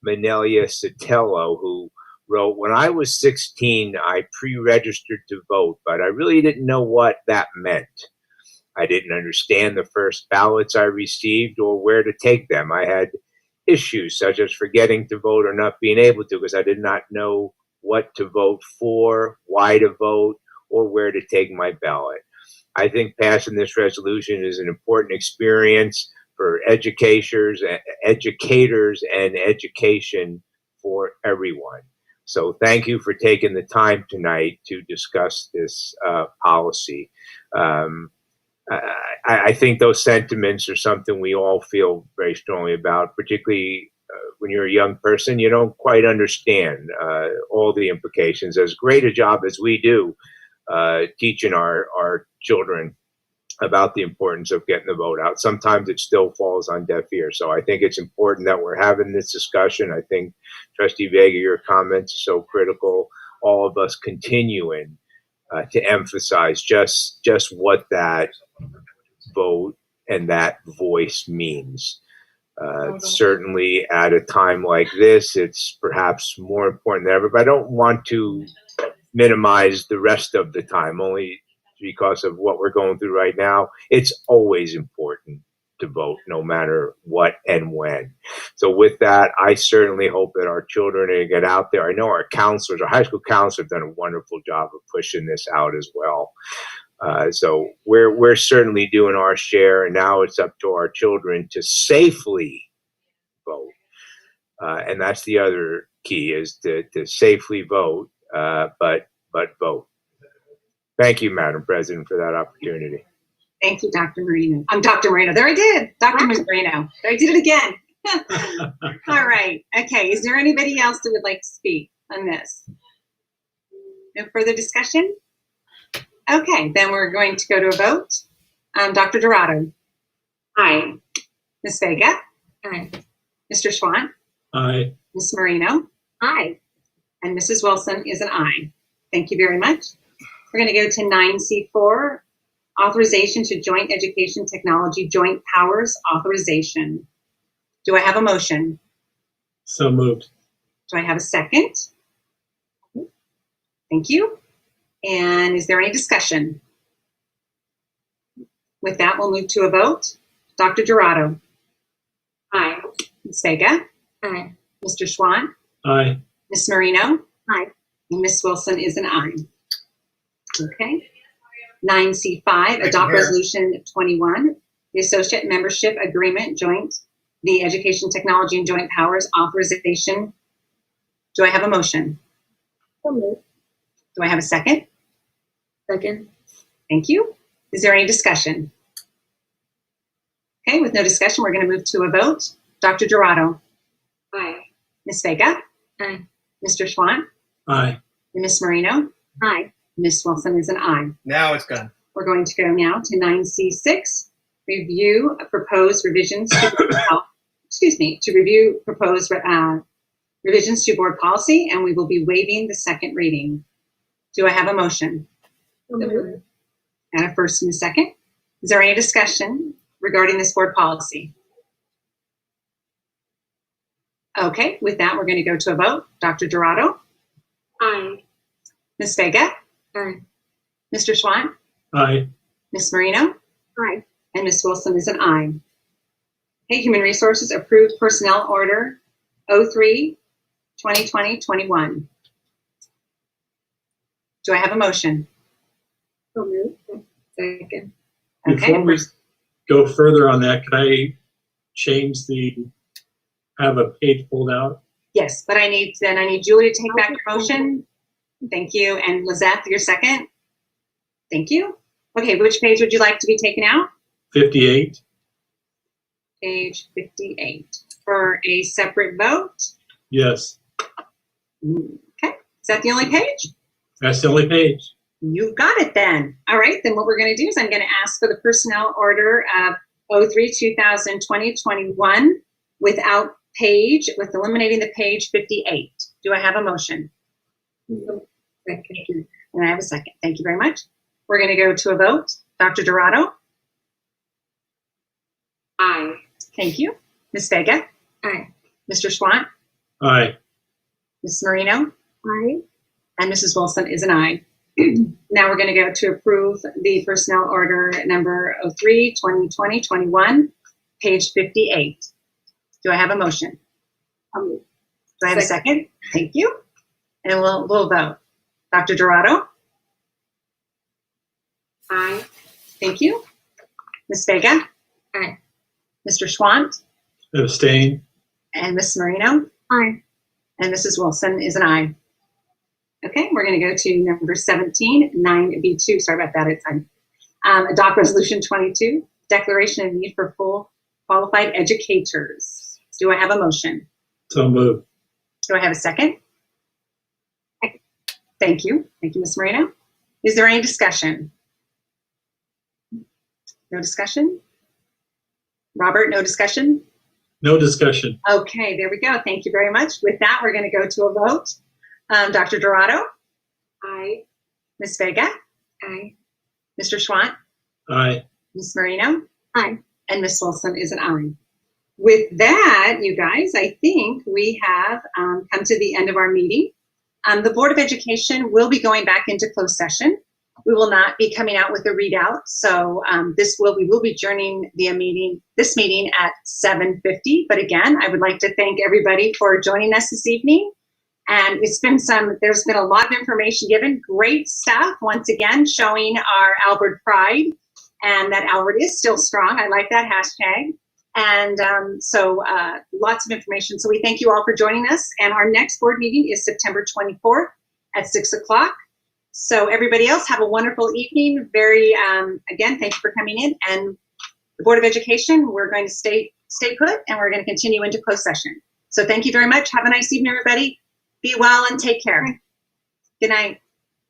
Manelia Sotelo, who wrote, when I was 16, I pre-registered to vote, but I really didn't know what that meant. I didn't understand the first ballots I received or where to take them. I had issues such as forgetting to vote or not being able to because I did not know what to vote for, why to vote, or where to take my ballot. I think passing this resolution is an important experience for educators and education for everyone. So thank you for taking the time tonight to discuss this policy. I think those sentiments are something we all feel very strongly about, particularly when you're a young person. You don't quite understand all the implications. As great a job as we do teaching our children about the importance of getting the vote out, sometimes it still falls on deaf ears. So I think it's important that we're having this discussion. I think, Trustee Vega, your comments are so critical. All of us continuing to emphasize just what that vote and that voice means. Certainly at a time like this, it's perhaps more important than ever, but I don't want to minimize the rest of the time only because of what we're going through right now. It's always important to vote no matter what and when. So with that, I certainly hope that our children are going to get out there. I know our counselors, our high school counselors have done a wonderful job of pushing this out as well. So we're certainly doing our share, and now it's up to our children to safely vote. And that's the other key, is to safely vote, but vote. Thank you, Madam President, for that opportunity. Thank you, Dr. Marino. I'm Dr. Marino. There I did. Dr. Marino. There I did it again. All right. Okay. Is there anybody else that would like to speak on this? No further discussion? Okay. Then we're going to go to a vote. Dr. Dorado. Aye. Ms. Vega. Aye. Mr. Schwandt. Aye. Ms. Marino. Aye. And Mrs. Wilson is an aye. Thank you very much. We're going to go to 9C4, authorization to joint education technology joint powers authorization. Do I have a motion? So moved. Do I have a second? Thank you. And is there any discussion? With that, we'll move to a vote. Dr. Dorado. Aye. Ms. Vega. Aye. Mr. Schwandt. Aye. Ms. Marino. Aye. And Ms. Wilson is an aye. Okay. 9C5, adopt resolution 21, the associate membership agreement joint, the education technology and joint powers authorization. Do I have a motion? So moved. Do I have a second? Second. Thank you. Is there any discussion? Okay, with no discussion, we're going to move to a vote. Dr. Dorado. Aye. Ms. Vega. Aye. Mr. Schwandt. Aye. And Ms. Marino. Aye. Ms. Wilson is an aye. Now it's done. We're going to go now to 9C6, review proposed revisions to, to review proposed revisions to board policy, and we will be waiving the second reading. Do I have a motion? So moved. And a first and a second. Is there any discussion regarding this board policy? Okay, with that, we're going to go to a vote. Dr. Dorado. Aye. Ms. Vega. Aye. Mr. Schwandt. Aye. Ms. Marino. Aye. And Ms. Wilson is an aye. Okay, Human Resources approved personnel order 03/2020-21. Do I have a motion? So moved. Second. Okay. Before we go further on that, could I change have a page pulled out? Yes, but I need Julie to take back your motion. Thank you. And Lizette, your second. Thank you. Okay, which page would you like to be taken out? 58. Page 58 for a separate vote. Yes. Okay, is that the only page? That's the only page. You got it then. All right, then what we're going to do is I'm going to ask for the personnel order of 03/2020-21 without page, with eliminating the page 58. Do I have a motion? Second. And I have a second. Thank you very much. We're going to go to a vote. Dr. Dorado. Aye. Thank you. Ms. Vega. Aye. Mr. Schwandt. Aye. Ms. Marino. Aye. And Mrs. Wilson is an aye. Now we're going to go to approve the personnel order number 03/2020-21, page 58. Do I have a motion? Do I have a second? Thank you. And we'll vote. Dr. Dorado. Aye. Thank you. Ms. Vega. Aye. Mr. Schwandt. Abstain. And Ms. Marino. Aye. And Mrs. Wilson is an aye. Okay, we're going to go to number 17, 9B2. Sorry about that. It's adopt resolution 22, declaration of need for full qualified educators. Do I have a motion? So moved. Do I have a second? Thank you. Thank you, Ms. Marino. Is there any discussion? No discussion? Robert, no discussion? No discussion. Okay, there we go. Thank you very much. With that, we're going to go to a vote. Dr. Dorado. Aye. Ms. Vega. Aye. Mr. Schwandt. Aye. Ms. Marino. Aye. And Ms. Wilson is an aye. With that, you guys, I think we have come to the end of our meeting. The Board of Education will be going back into closed session. We will not be coming out with a readout. So we will be adjourning this meeting at 7:50. But again, I would like to thank everybody for joining us this evening. And there's been a lot of information given. Great stuff, once again, showing our Alvord pride and that Alvord is still strong. I like that hashtag. And so lots of information. So we thank you all for joining us. And our next board meeting is September 24th at 6 o'clock. So everybody else, have a wonderful evening. Again, thank you for coming in. And the Board of Education, we're going to stay put, and we're going to continue into closed session. So thank you very much. Have a nice evening, everybody. Be well and take care. Good night.